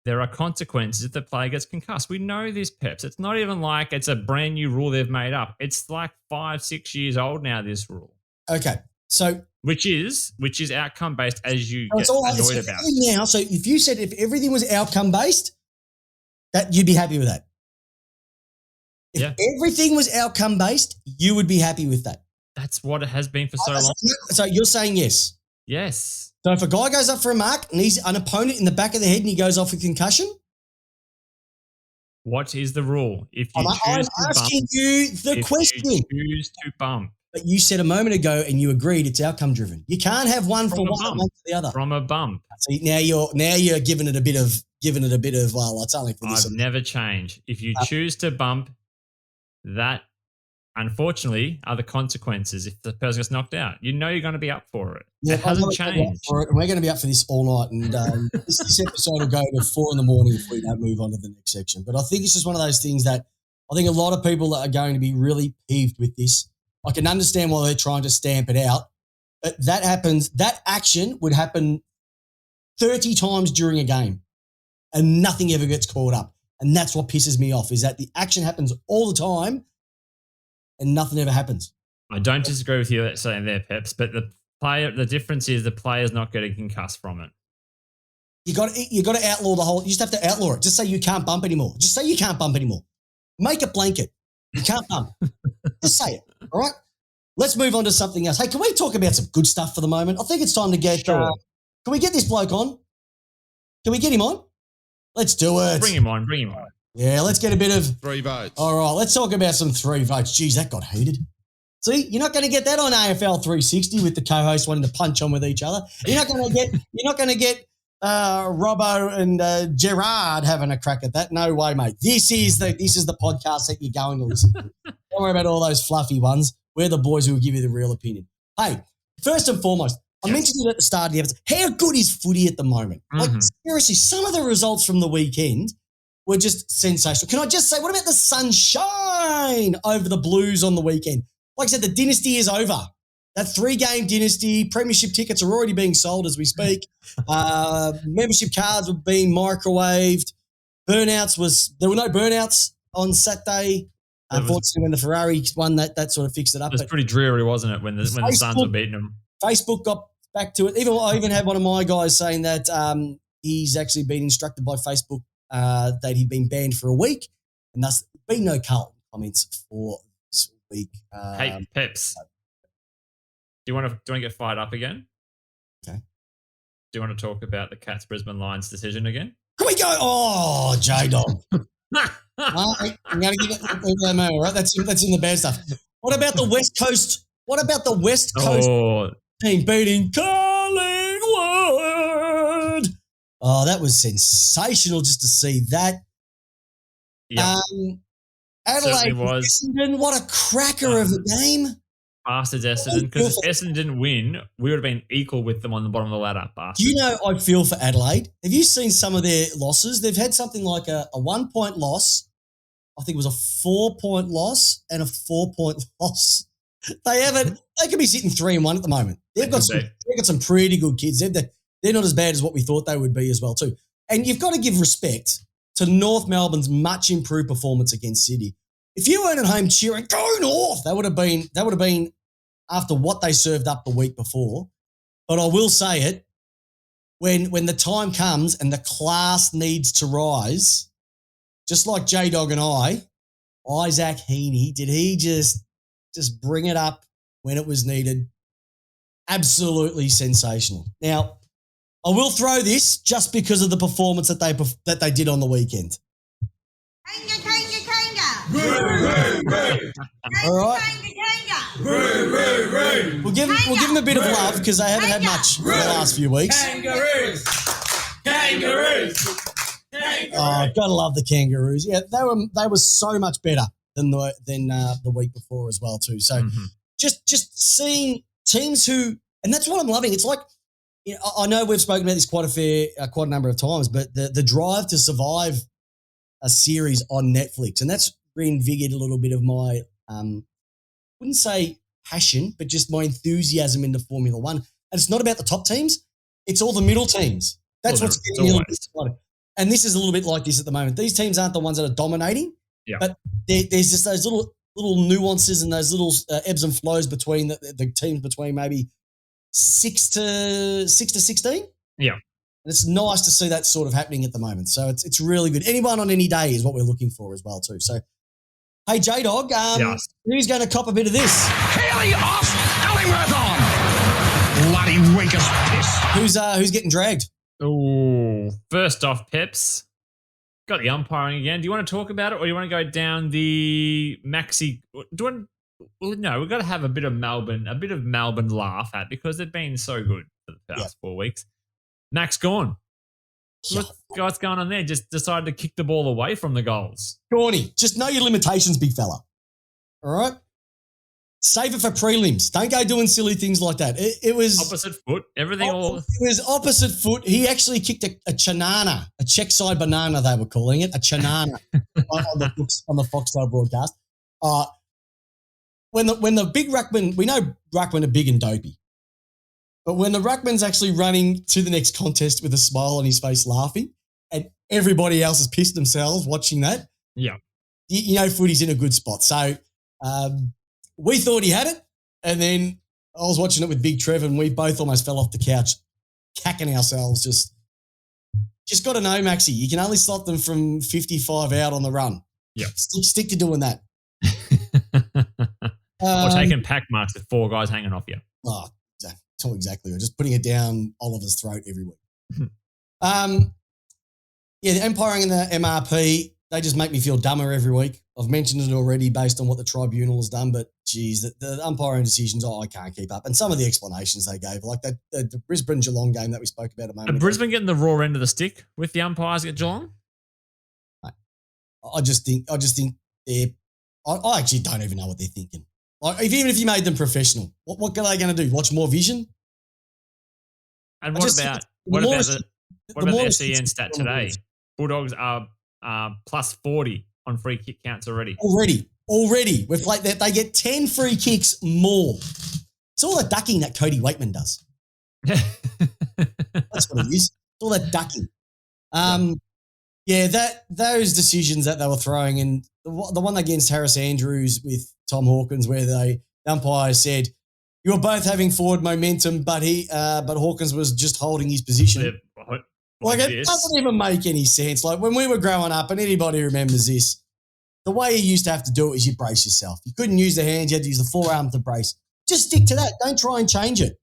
There are consequences if the player gets concussed. We know this, Peps. It's not even like it's a brand new rule they've made up. It's like 5-6 years old now, this rule.
Okay. So
which is outcome based as you get annoyed about.
Now, so if you said if everything was outcome based, that you'd be happy with that. If everything was outcome based, you would be happy with that.
That's what it has been for so long.
So you're saying yes?
Yes.
So if a guy goes up for a mark and he's an opponent in the back of the head and he goes off with concussion?
What is the rule? If you
I'm asking you the question.
You choose to bump.
But you said a moment ago and you agreed it's outcome driven. You can't have one for one and one for the other.
From a bump.
See, now you're giving it a bit of well, it's only for this.
I've never changed. If you choose to bump, that unfortunately are the consequences if the person gets knocked out. You know you're going to be up for it.
Yeah,
it hasn't changed.
We're going to be up for this all night, and this episode will go to 4 a.m. if we don't move on to the next section. But I think it's just one of those things that I think a lot of people are going to be really peeved with this. I can understand why they're trying to stamp it out, but that happens. That action would happen 30 times during a game, and nothing ever gets caught up. And that's what pisses me off, is that the action happens all the time and nothing ever happens.
I don't disagree with you saying there, Peps, but the difference is the player's not getting concussed from it.
You got to outlaw the whole. You just have to outlaw it. Just say you can't bump anymore. Just say you can't bump anymore. Make a blanket. You can't bump. Just say it. All right. Let's move on to something else. Hey, can we talk about some good stuff for the moment? I think it's time to get.
Sure.
Can we get this bloke on? Can we get him on? Let's do it.
Bring him on.
Yeah, let's get a bit of
3 votes.
All right, let's talk about some 3 votes. Jeez, that got heated. See, you're not going to get that on AFL 360 with the co-hosts wanting to punch on with each other. You're not going to get Robbo and Gerard having a crack at that. No way, mate. This is the podcast that you're going to listen to. Don't worry about all those fluffy ones. We're the boys who will give you the real opinion. Hey, first and foremost, I mentioned it at the start of the episode. How good is footy at the moment? Like, seriously, some of the results from the weekend were just sensational. Can I just say, what about the sunshine over the Blues on the weekend? Like I said, the dynasty is over. that 3-game dynasty. Premiership tickets are already being sold as we speak. Membership cards were being microwaved. There were no burnouts on Saturday. Unfortunately, when the Ferrari won, that sort of fixed it up.
It was pretty dreary, wasn't it, when the Suns were beating them?
Facebook got back to it. I even had one of my guys saying that he's actually been instructed by Facebook that he'd been banned for a week, and thus been no Carlton comments for this week.
Hey, Peps, do you want to get fired up again?
Okay.
Do you want to talk about the Cats Brisbane Lions decision again?
Can we go? Oh, J-Dog. I'm going to give it a moment, right? That's in the bad stuff. What about the West Coast? What about the West Coast team beating Collingwood? Oh, that was sensational just to see that.
Yeah.
Adelaide was. Essendon, what a cracker of a game.
Bastards Essendon, because if Essendon didn't win, we would have been equal with them on the bottom of the ladder. Bastards.
Do you know, I feel for Adelaide. Have you seen some of their losses? They've had something like a 1-point loss. I think it was a 4-point loss and a 4-point loss. They could be sitting 3-1 at the moment. They've got some pretty good kids. They're not as bad as what we thought they would be as well too. And you've got to give respect to North Melbourne's much improved performance against Sydney. If you weren't at home cheering, go North, that would have been after what they served up the week before. But I will say it, when the time comes and the class needs to rise, just like J-Dog and Isaac Heaney, did he just bring it up when it was needed? Absolutely sensational. Now, I will throw this just because of the performance that they did on the weekend.
Kanga.
All right. We'll give them a bit of love because they haven't had much for the last few weeks.
Kangaroos.
Oh, gotta love the Kangaroos. Yeah, they were so much better than the week before as well too. So just seeing teams who, and that's what I'm loving. It's like, you know, I know we've spoken about this quite a number of times, but the drive to survive a series on Netflix, and that's reinvigorated a little bit of my, wouldn't say passion, but just my enthusiasm into Formula One. And it's not about the top teams; it's all the middle teams. That's what's getting me a little bit excited. And this is a little bit like this at the moment. These teams aren't the ones that are dominating, but there's just those little nuances and those little ebbs and flows between the teams between maybe 6 to 16.
Yeah.
And it's nice to see that sort of happening at the moment. So it's really good. Anyone on any day is what we're looking for as well too. So, hey, J-Dog, who's going to cop a bit of this?
Haley off, Ellingworth on. Bloody winker's piss.
Who's getting dragged?
Oh, first off, Peps. Got the umpiring again. Do you want to talk about it or do you want to go down the Maxi? No, we've got to have a bit of Melbourne laugh at because they've been so good for the past 4 weeks. Max gone. What's going on there? Just decided to kick the ball away from the goals.
Corny, just know your limitations, big fella. All right? Save it for prelims. Don't go doing silly things like that. It was
opposite foot. Everything
It was opposite foot. He actually kicked a chanana, a check side banana, they were calling it, a chanana on the Foxtel broadcast. When the big ruckman, we know ruckmen are big and dopey. But when the ruckman's actually running to the next contest with a smile on his face laughing and everybody else has pissed themselves watching that, you know footy's in a good spot. So we thought he had it, and then I was watching it with Big Trev and we both almost fell off the couch, cacking ourselves. Just got to know, Maxie, you can only stop them from 55 out on the run.
Yeah.
Stick to doing that.
Or taking pack marks with 4 guys hanging off you.
Oh, exactly. Or just putting it down Oliver's throat every week. The umpiring and the MRP, they just make me feel dumber every week. I've mentioned it already based on what the tribunal has done, but geez, the umpiring decisions, I can't keep up. And some of the explanations they gave, like the Brisbane Geelong game that we spoke about a moment ago.
Brisbane getting the raw end of the stick with the umpires at Geelong?
I just think I actually don't even know what they're thinking. Like, even if you made them professional, what are they going to do? Watch more vision?
And what about the SEN stat today? Bulldogs are plus 40 on free kick counts already.
Already. We've played that. They get 10 free kicks more. It's all the ducking that Cody Waitman does. That's what it is. It's all that ducking. Yeah, those decisions that they were throwing, and the one against Harris Andrews with Tom Hawkins, where the umpire said, "You were both having forward momentum, but Hawkins was just holding his position." Like it doesn't even make any sense. Like when we were growing up, and anybody remembers this, the way you used to have to do it is you brace yourself. You couldn't use the hands; you had to use the forearm to brace. Just stick to that. Don't try and change it.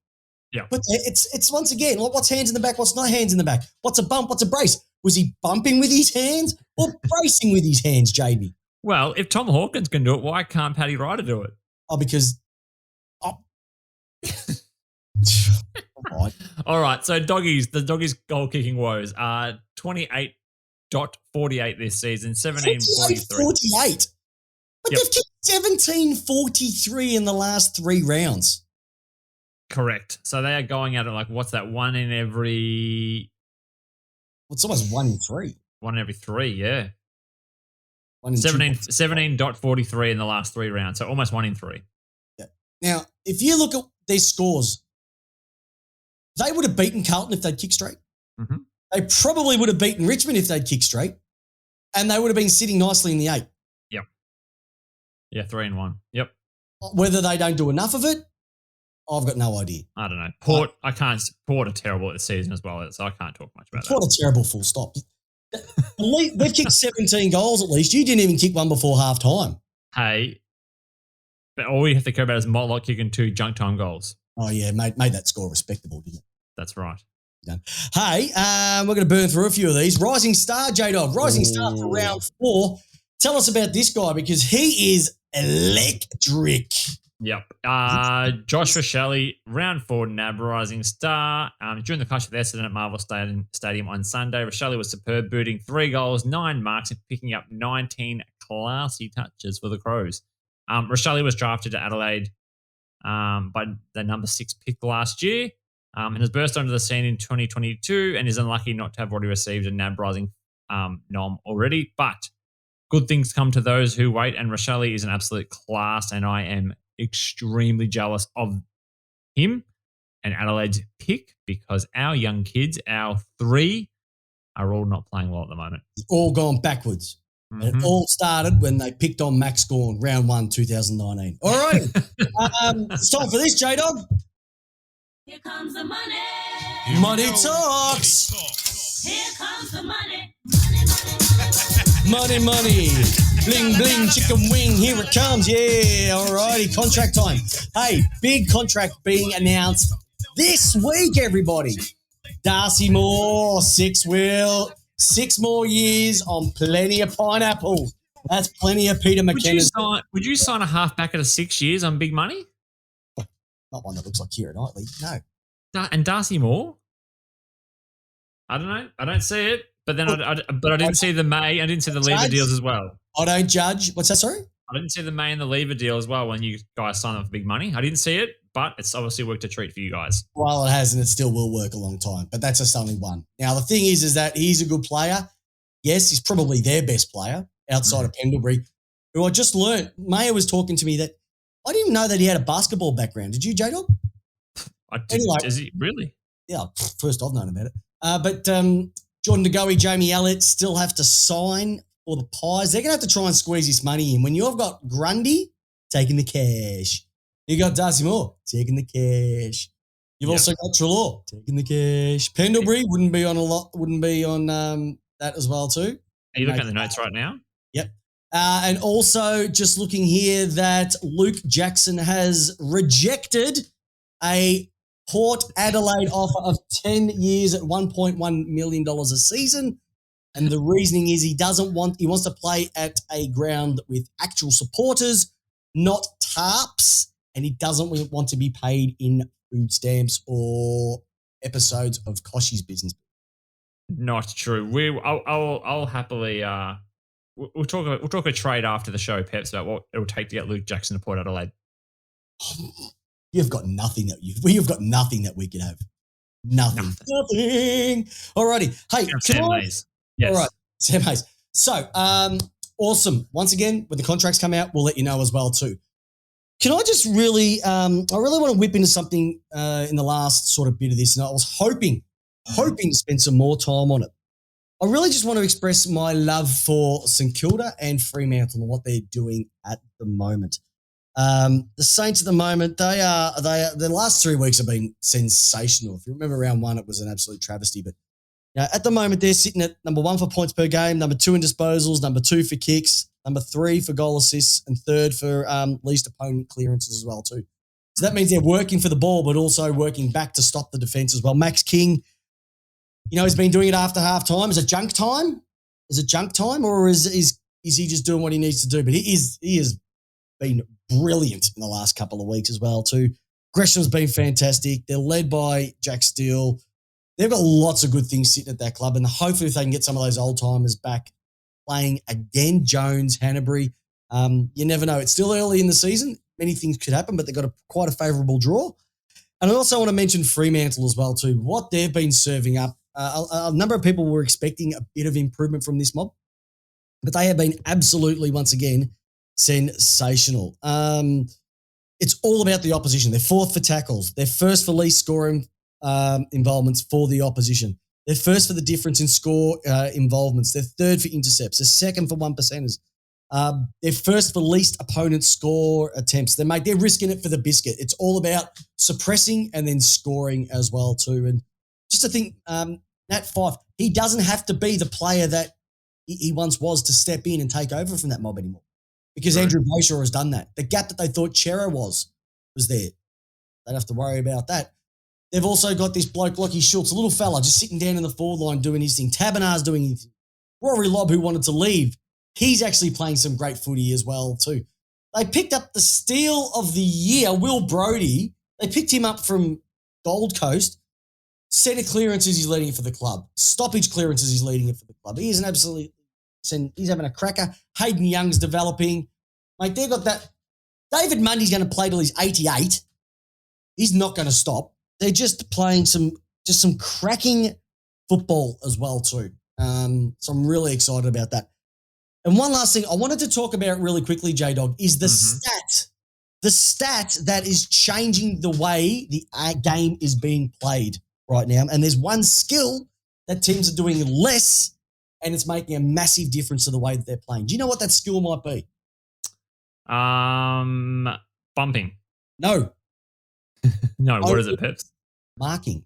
Yeah.
But it's once again, like what's hands in the back? What's not hands in the back? What's a bump? What's a brace? Was he bumping with his hands or bracing with his hands, JB?
Well, if Tom Hawkins can do it, why can't Paddy Ryder do it?
Oh, because. Oh.
All right. So the doggies goal kicking woes are 28.48 this season, 17.43.
48. But they've kicked 17.43 in the last 3 rounds.
Correct. So they are going at it like, what's that? One in every.
It's almost 1 in 3.
1 in every 3, yeah.
1 in
17.43 in the last 3 rounds. So almost 1 in 3.
Yeah. Now, if you look at their scores, they would have beaten Carlton if they'd kicked straight.
Mm-hmm.
They probably would have beaten Richmond if they'd kicked straight. And they would have been sitting nicely in the 8.
Yep. Yeah, 3-1. Yep.
Whether they don't do enough of it, I've got no idea.
I don't know. Port are terrible at the season as well, so I can't talk much about that.
Port are terrible, full stop. They've kicked 17 goals at least. You didn't even kick one before half time.
Hey, but all you have to care about is Motlop kicking 2 junk time goals.
Oh, yeah, made that score respectable, didn't it?
That's right.
Hey, we're going to burn through a few of these. Rising Star, J-Dog. Rising Star for round 4. Tell us about this guy because he is electric.
Yep. Josh Shelley, round 4 NAB Rising Star. During the clash with Essendon at Marvel Stadium on Sunday, Rochelle was superb, booting 3 goals, 9 marks, and picking up 19 classy touches for the Crows. Rochelle was drafted to Adelaide by the number 6 pick last year and has burst onto the scene in 2022 and is unlucky not to have already received a NAB Rising nom already. But good things come to those who wait, and Rochelle is an absolute class, and I am extremely jealous of him and Adelaide's pick because our young kids, our 3, are all not playing well at the moment.
All gone backwards. Mm-hmm. And it all started when they picked on Max Gawn, round 1, 2019. All right. It's time for this, J-Dog.
Here comes the money.
Money talks.
Here comes the money.
Money, money. Bling, bling, chicken wing. Here it comes. Yeah, all righty. Contract time. Hey, big contract being announced this week, everybody. Darcy Moore, 6 more years on plenty of pineapple. That's plenty of Peter McKenna.
Would you sign a halfback at 6 years on big money?
Not one that looks like Kieran Knightley. No.
And Darcy Moore? I don't know. I don't see it. But then I didn't see the May. I didn't see the Lever deals as well.
I don't judge. What's that, sorry?
I didn't see the May and the Lever deal as well when you guys signed up for big money. I didn't see it, but it's obviously worked a treat for you guys.
Well, it has, and it still will work a long time. But that's just only one. Now, the thing is that he's a good player. Yes, he's probably their best player outside of Pendlebury, who I just learned. Maya was talking to me that I didn't know that he had a basketball background. Did you, J-Dog?
I didn't. Anyway, is he really?
Yeah, first I've known about it. But Jordan De Goey, Jamie Elliott still have to sign for the Pies. They're going to have to try and squeeze this money in. When you've got Grundy taking the cash, you got Darcy Moore taking the cash. You've also got Treloar taking the cash. Pendlebury wouldn't be on that as well too.
Are you looking at the notes right now?
Yep. And also just looking here that Luke Jackson has rejected a Port Adelaide offer of 10 years at $1.1 million a season. And the reasoning is he wants to play at a ground with actual supporters, not tarps, and he doesn't want to be paid in food stamps or episodes of Koshy's business.
Not true. I'll happily we'll talk a trade after the show, Peps, about what it will take to get Luke Jackson to Port Adelaide.
You've got nothing that we could have. Nothing. Alrighty. Hey,
Sam Hayes. Yes.
All right, Sam Hayes. So, awesome. Once again, when the contracts come out, we'll let you know as well too. Can I just really, I really want to whip into something in the last sort of bit of this, and I was hoping to spend some more time on it. I really just want to express my love for St Kilda and Fremantle and what they're doing at the moment. The Saints at the moment, the last 3 weeks have been sensational. If you remember round one, it was an absolute travesty. But at the moment, they're sitting at number 1 for points per game, number 2 in disposals, number 2 for kicks, number 3 for goal assists, and 3rd for least opponent clearances as well too. So that means they're working for the ball, but also working back to stop the defence as well. Max King, he's been doing it after half time. Is it junk time? Or is he just doing what he needs to do? But he has been brilliant in the last couple of weeks as well too. Gresham's been fantastic. They're led by Jack Steele. They've got lots of good things sitting at that club, and hopefully if they can get some of those old-timers back playing again, Jones, Hanbury, you never know. It's still early in the season. Many things could happen, but they've got quite a favourable draw. And I also want to mention Fremantle as well too. What they've been serving up, a number of people were expecting a bit of improvement from this mob, but they have been absolutely, once again, sensational. It's all about the opposition. They're 4th for tackles. They're 1st for least scoring involvements for the opposition. They're 1st for the difference in score involvements. They're 3rd for intercepts. They're 2nd for 1%ers. They're 1st for least opponent score attempts. They're risking it for the biscuit. It's all about suppressing and then scoring as well too. And just to think, Nat Fyfe, he doesn't have to be the player that he once was to step in and take over from that mob anymore, because right. Andrew Brayshaw has done that. The gap that they thought Chera was there. They don't have to worry about that. They've also got this bloke, Lockie Schultz, a little fella, just sitting down in the forward line doing his thing. Tabernar's doing his thing. Rory Lobb, who wanted to leave, he's actually playing some great footy as well too. They picked up the steal of the year, Will Brodie. They picked him up from Gold Coast. Centre clearances, he's leading it for the club. Stoppage clearances, he's leading it for the club. He is he's having a cracker. Hayden Young's developing. Mate, they've got that. David Mundy's going to play till he's 88. He's not going to stop. They're just playing some cracking football as well too. So I'm really excited about that. And one last thing I wanted to talk about really quickly, J-Dog, is the stat that is changing the way the game is being played right now. And there's one skill that teams are doing less, and it's making a massive difference to the way that they're playing. Do you know what that skill might be?
Bumping.
No.
No, what is it, Peps?
Marking.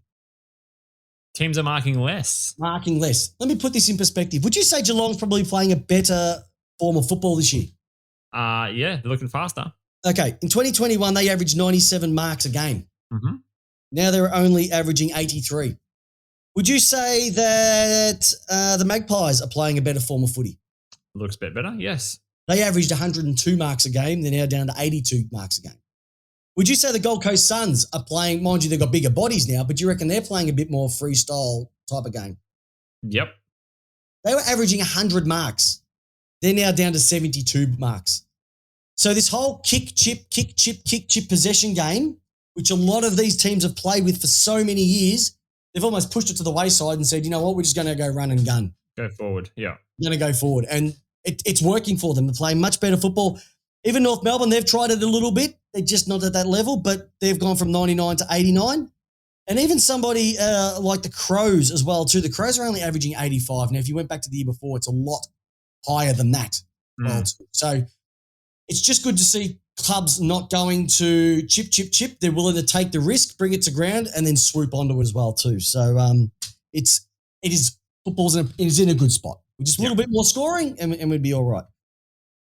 Teams are marking less.
Let me put this in perspective. Would you say Geelong's probably playing a better form of football this year?
Yeah, they're looking faster.
Okay, in 2021, they averaged 97 marks a game.
Mm-hmm.
Now they're only averaging 83. Would you say that the Magpies are playing a better form of footy?
Looks a bit better, yes.
They averaged 102 marks a game. They're now down to 82 marks a game. Would you say the Gold Coast Suns are playing, mind you, they've got bigger bodies now, but do you reckon they're playing a bit more freestyle type of game?
Yep.
They were averaging 100 marks. They're now down to 72 marks. So this whole kick, chip possession game, which a lot of these teams have played with for so many years, they've almost pushed it to the wayside and said, you know what, we're just going to go run and gun.
Go forward, yeah.
We're going to go forward. And it's working for them. They're playing much better football. Even North Melbourne, they've tried it a little bit. They're just not at that level, but they've gone from 99 to 89. And even somebody like the Crows as well, too. The Crows are only averaging 85. Now, if you went back to the year before, it's a lot higher than that. So it's just good to see clubs not going to chip. They're willing to take the risk, bring it to ground, and then swoop onto it as well, too. So football's in a good spot. We're just a little bit more scoring, and we'd be all right.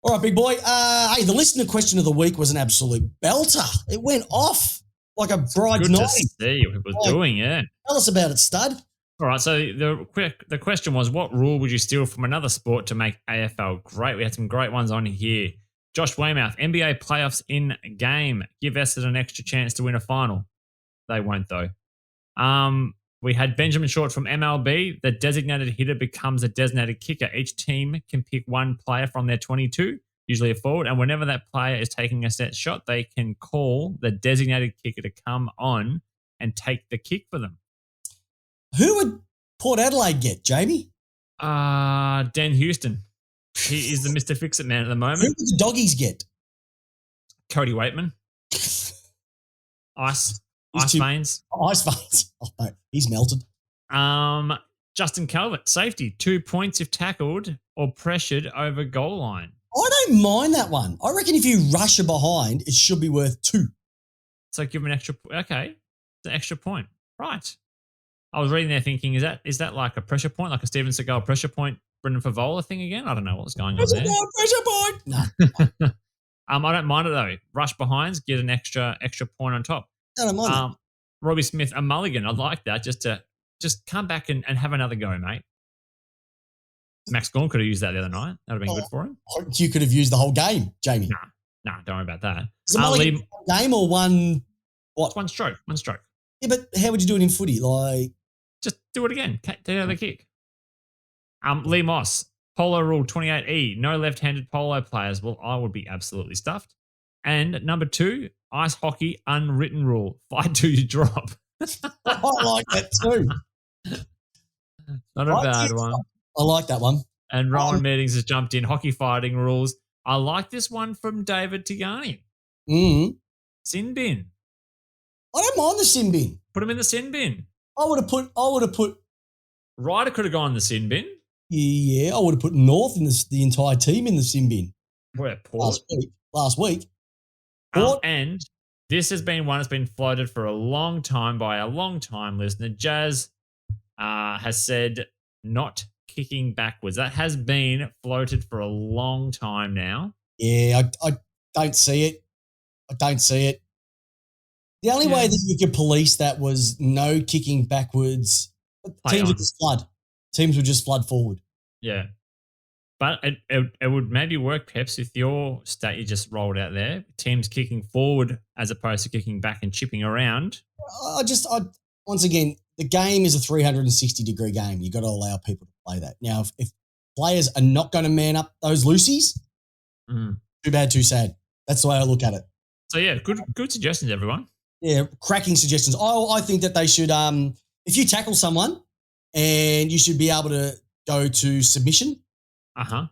All right, big boy. Hey, the listener question of the week was an absolute belter. It went off like a bride's night.
Good to see what people are doing, yeah.
Tell us about it, stud.
All right, so the question was, what rule would you steal from another sport to make AFL great? We had some great ones on here. Josh Weymouth, NBA playoffs in game. Give Essendon an extra chance to win a final. They won't, though. We had Benjamin Short from MLB. The designated hitter becomes a designated kicker. Each team can pick one player from their 22, usually a forward, and whenever that player is taking a set shot, they can call the designated kicker to come on and take the kick for them.
Who would Port Adelaide get, Jamie?
Dan Houston. He is the Mr. Fix-It man at the moment.
Who would the Doggies get?
Cody Waitman. Ice
He's
veins.
Ice veins. Oh, mate, he's melted.
Justin Calvert, safety, 2 points if tackled or pressured over goal line.
I don't mind that one. I reckon if you rush her behind, it should be worth 2.
So give him an extra. Okay, it's an extra point, right? I was reading there thinking, is that like a pressure point, like a Steven Seagal pressure point, Brendan Favola thing again? I don't know what's going on there.
Pressure point. No.
I don't mind it though. Rush behinds, get an extra point on top.
I don't mind that.
Robbie Smith, a mulligan. I'd like that just come back and have another go, mate. Max Gorn could have used that the other night. That would have been good for him.
You could have used the whole game, Jamie.
Nah, don't worry about that.
Is it mulligan one game or one? What?
It's one stroke.
Yeah, but how would you do it in footy? Like,
just do it again. Take another kick. Lee Moss, polo rule 28E, no left-handed polo players. Well, I would be absolutely stuffed. And number 2, ice hockey unwritten rule, fight till you drop.
I like that too.
Not a bad one.
I like that one.
And Rowan Meetings has jumped in. Hockey fighting rules. I like this one from David Tigani. Sin bin.
I don't mind the sin bin.
Put him in the sin bin.
I would have put.
Ryder could have gone in the sin bin.
Yeah, I would have put North in the entire team in the sin bin.
Where Port
last week.
And this has been one that's been floated for a long time by a long-time listener. Jazz has said not kicking backwards. That has been floated for a long time now. Yeah,
I don't see it. The only way that you could police that was no kicking backwards. Teams would just flood forward.
Yeah. But it would maybe work, Peps, with your stat you just rolled out there. Teams kicking forward as opposed to kicking back and chipping around.
Once again, the game is a 360-degree game. You've got to allow people to play that. Now, if players are not going to man up those loosies, too bad, too sad. That's the way I look at it.
So, yeah, good suggestions, everyone.
Yeah, cracking suggestions. I think that they should, if you tackle someone and you should be able to go to submission.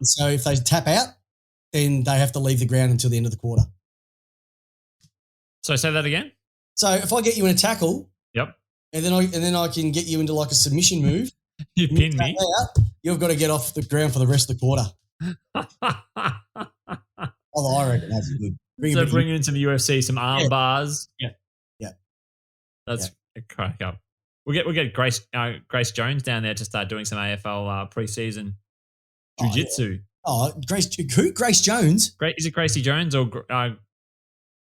So if they tap out, then they have to leave the ground until the end of the quarter.
So say that again.
So if I get you in a tackle,
yep,
and then I can get you into like a submission move.
You pin me.
You've got to get off the ground for the rest of the quarter. Although I reckon that's good.
Bringing in some UFC, some arm bars.
Yeah.
That's a crack up. We'll get Grace Jones down there to start doing some AFL preseason jiu-jitsu.
Who? Grace Jones?
Is it Gracie Jones or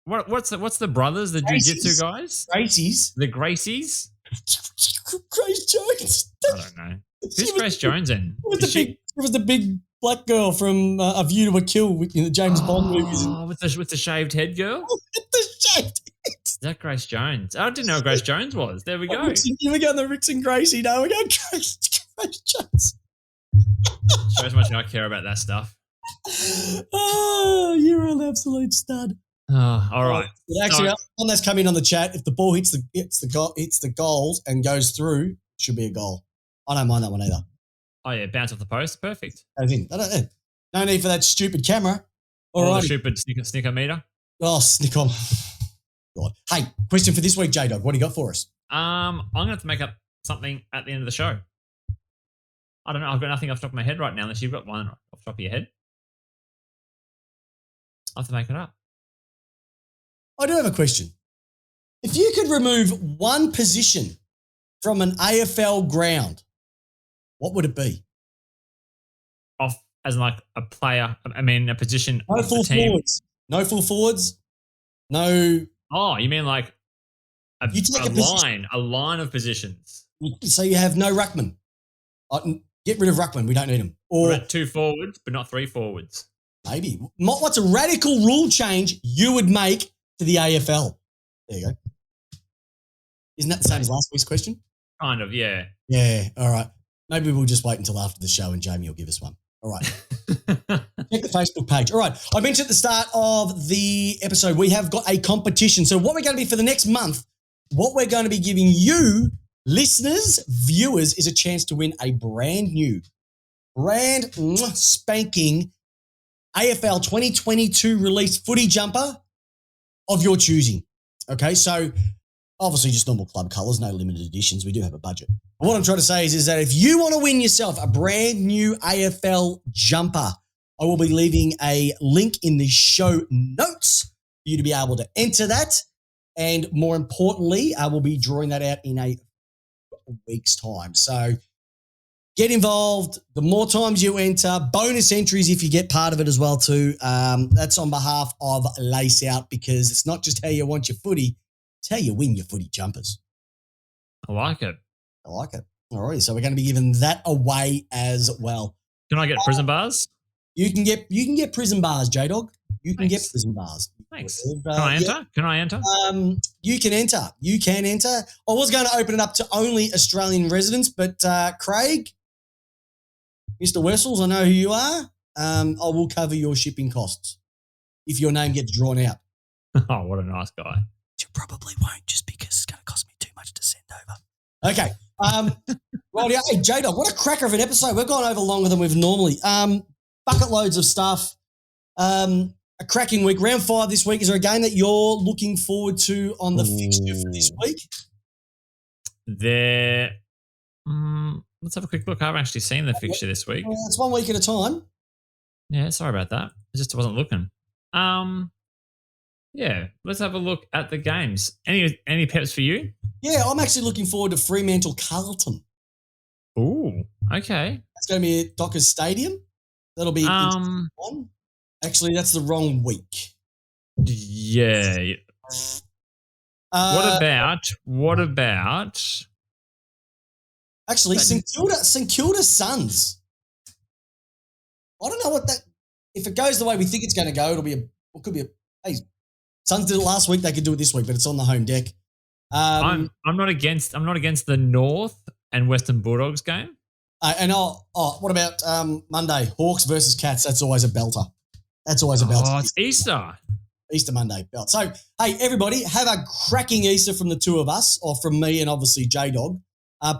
what's the brothers, the jiu-jitsu guys?
Gracies.
The Gracies?
Grace Jones.
I don't know. Who's Grace Jones in?
It was the big black girl from A View to a Kill in the James Bond movies.
With the shaved head girl?
The shaved head.
Is that Grace Jones? I didn't know who Grace Jones was. There we go.
Here we go, the Ricks and Gracie. No, we go Grace Jones.
Shows how much I care about that stuff.
Oh, you're an absolute stud.
All right.
Actually, one that's come in on the chat, if the ball hits the goals and goes through, it should be a goal. I don't mind that one either.
Oh, yeah, bounce off the post. Perfect.
No need for that stupid camera.
Or the stupid snicker meter.
Oh, snick on. God. Hey, question for this week, J-Dog. What do you got for us?
I'm going to have to make up something at the end of the show. I don't know. I've got nothing off the top of my head right now unless you've got one off the top of your head. I'll have to make it up.
I do have a question. If you could remove one position from an AFL ground, what would it be?
Off as in like a player, I mean a position
no
of
full
the team.
Forwards. No full forwards. No.
Oh, you mean like a line of positions.
So you have no ruckman. Get rid of ruckman. We don't need them. Or
at 2 forwards, but not 3 forwards.
Maybe. What's a radical rule change you would make to the AFL? There you go. Isn't that the same as last week's question?
Kind of, yeah.
Yeah, all right. Maybe we'll just wait until after the show and Jamie will give us one. All right. Check the Facebook page. All right. I mentioned at the start of the episode, we have got a competition. So what we're going to be for the next month, what we're going to be giving you, listeners, viewers, is a chance to win a brand spanking AFL 2022 release footy jumper of your choosing. Okay, so obviously just normal club colours, no limited editions. We do have a budget. But what I'm trying to say is that if you want to win yourself a brand new AFL jumper, I will be leaving a link in the show notes for you to be able to enter that. And more importantly, I will be drawing that out in a week's time. So get involved. The more times you enter, bonus entries if you get part of it as well too. That's on behalf of Lace Out, because it's not just how you want your footy, it's how you win your footy jumpers.
I like it.
I like it. All right, so we're going to be giving that away as well.
Can I get prison bars?
You can get prison bars, J-Dog. You can
Thanks.
get prison bars.
Thanks. Can I enter?
Yeah.
Can I enter?
You can enter. You can enter. I was going to open it up to only Australian residents, but Craig, Mr. Wessels, I know who you are. I will cover your shipping costs if your name gets drawn out.
Oh, what a nice guy.
You probably won't, just because it's going to cost me too much to send over. Okay. Right, yeah. Hey, J-Dog, what a cracker of an episode. We've gone over longer than we've normally. Bucket loads of stuff. A cracking week. Round 5 this week. Is there a game that you're looking forward to on the fixture for this week?
Let's have a quick look. I haven't actually seen the fixture this week.
It's 1 week at a time.
Yeah, sorry about that. I just wasn't looking. Yeah, let's have a look at the games. Any Peps for you?
Yeah, I'm actually looking forward to Fremantle Carlton.
Ooh, okay.
It's going to be at Dockers Stadium. That'll be one. Actually, that's the wrong week.
Yeah. What about?
Actually, St Kilda Suns. I don't know what that. If it goes the way we think it's going to go, it could be a. Hey, Suns did it last week. They could do it this week, but it's on the home deck.
I'm not against the North and Western Bulldogs game.
What about Monday? Hawks versus Cats. That's always a belter.
Oh, it's Easter.
Easter Monday belt. So, hey, everybody, have a cracking Easter from the two of us, or from me and obviously J-Dog.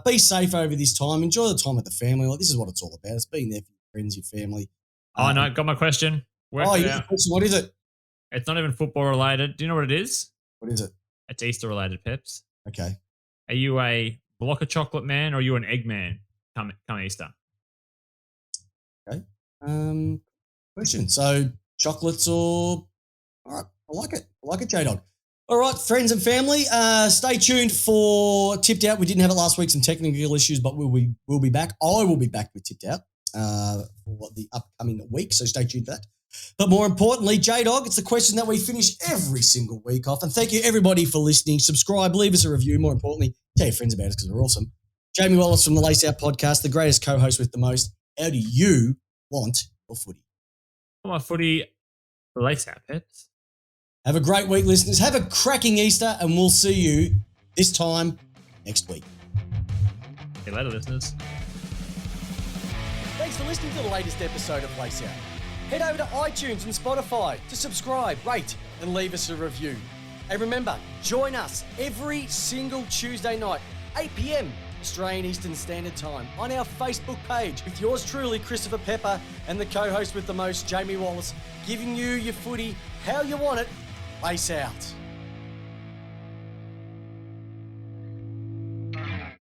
Be safe over this time. Enjoy the time with the family. Like, this is what it's all about. It's being there for your friends, your family.
Oh, no, got my question.
What is it?
It's not even football related. Do you know what it is?
What is it?
It's Easter related, Peps.
Okay.
Are you a block of chocolate man, or are you an egg man come Easter?
Okay. Question. So chocolates or all right, I like it, J-Dog. All right, friends and family, stay tuned for Tipped Out. We didn't have it last week, some technical issues, but we'll be back. I will be back with Tipped Out for the upcoming week, so stay tuned for that. But more importantly, J-Dog, it's the question that we finish every single week off. And thank you, everybody, for listening. Subscribe, leave us a review. More importantly, tell your friends about us because we're awesome. Jamie Wallis from the Lace Out Podcast, the greatest co-host with the most. How do you want your footy?
My footy Lace Out, Peps.
Have a great week, listeners. Have a cracking Easter, and we'll see you this time next week.
See you later, listeners.
Thanks for listening to the latest episode of Lace Out. Head over to iTunes and Spotify to subscribe, rate, and leave us a review. And remember, join us every single Tuesday night, 8 p.m. Australian Eastern Standard Time, on our Facebook page with yours truly, Christopher Pepper, and the co-host with the most, Jamie Wallis, giving you your footy how you want it. Lace Out.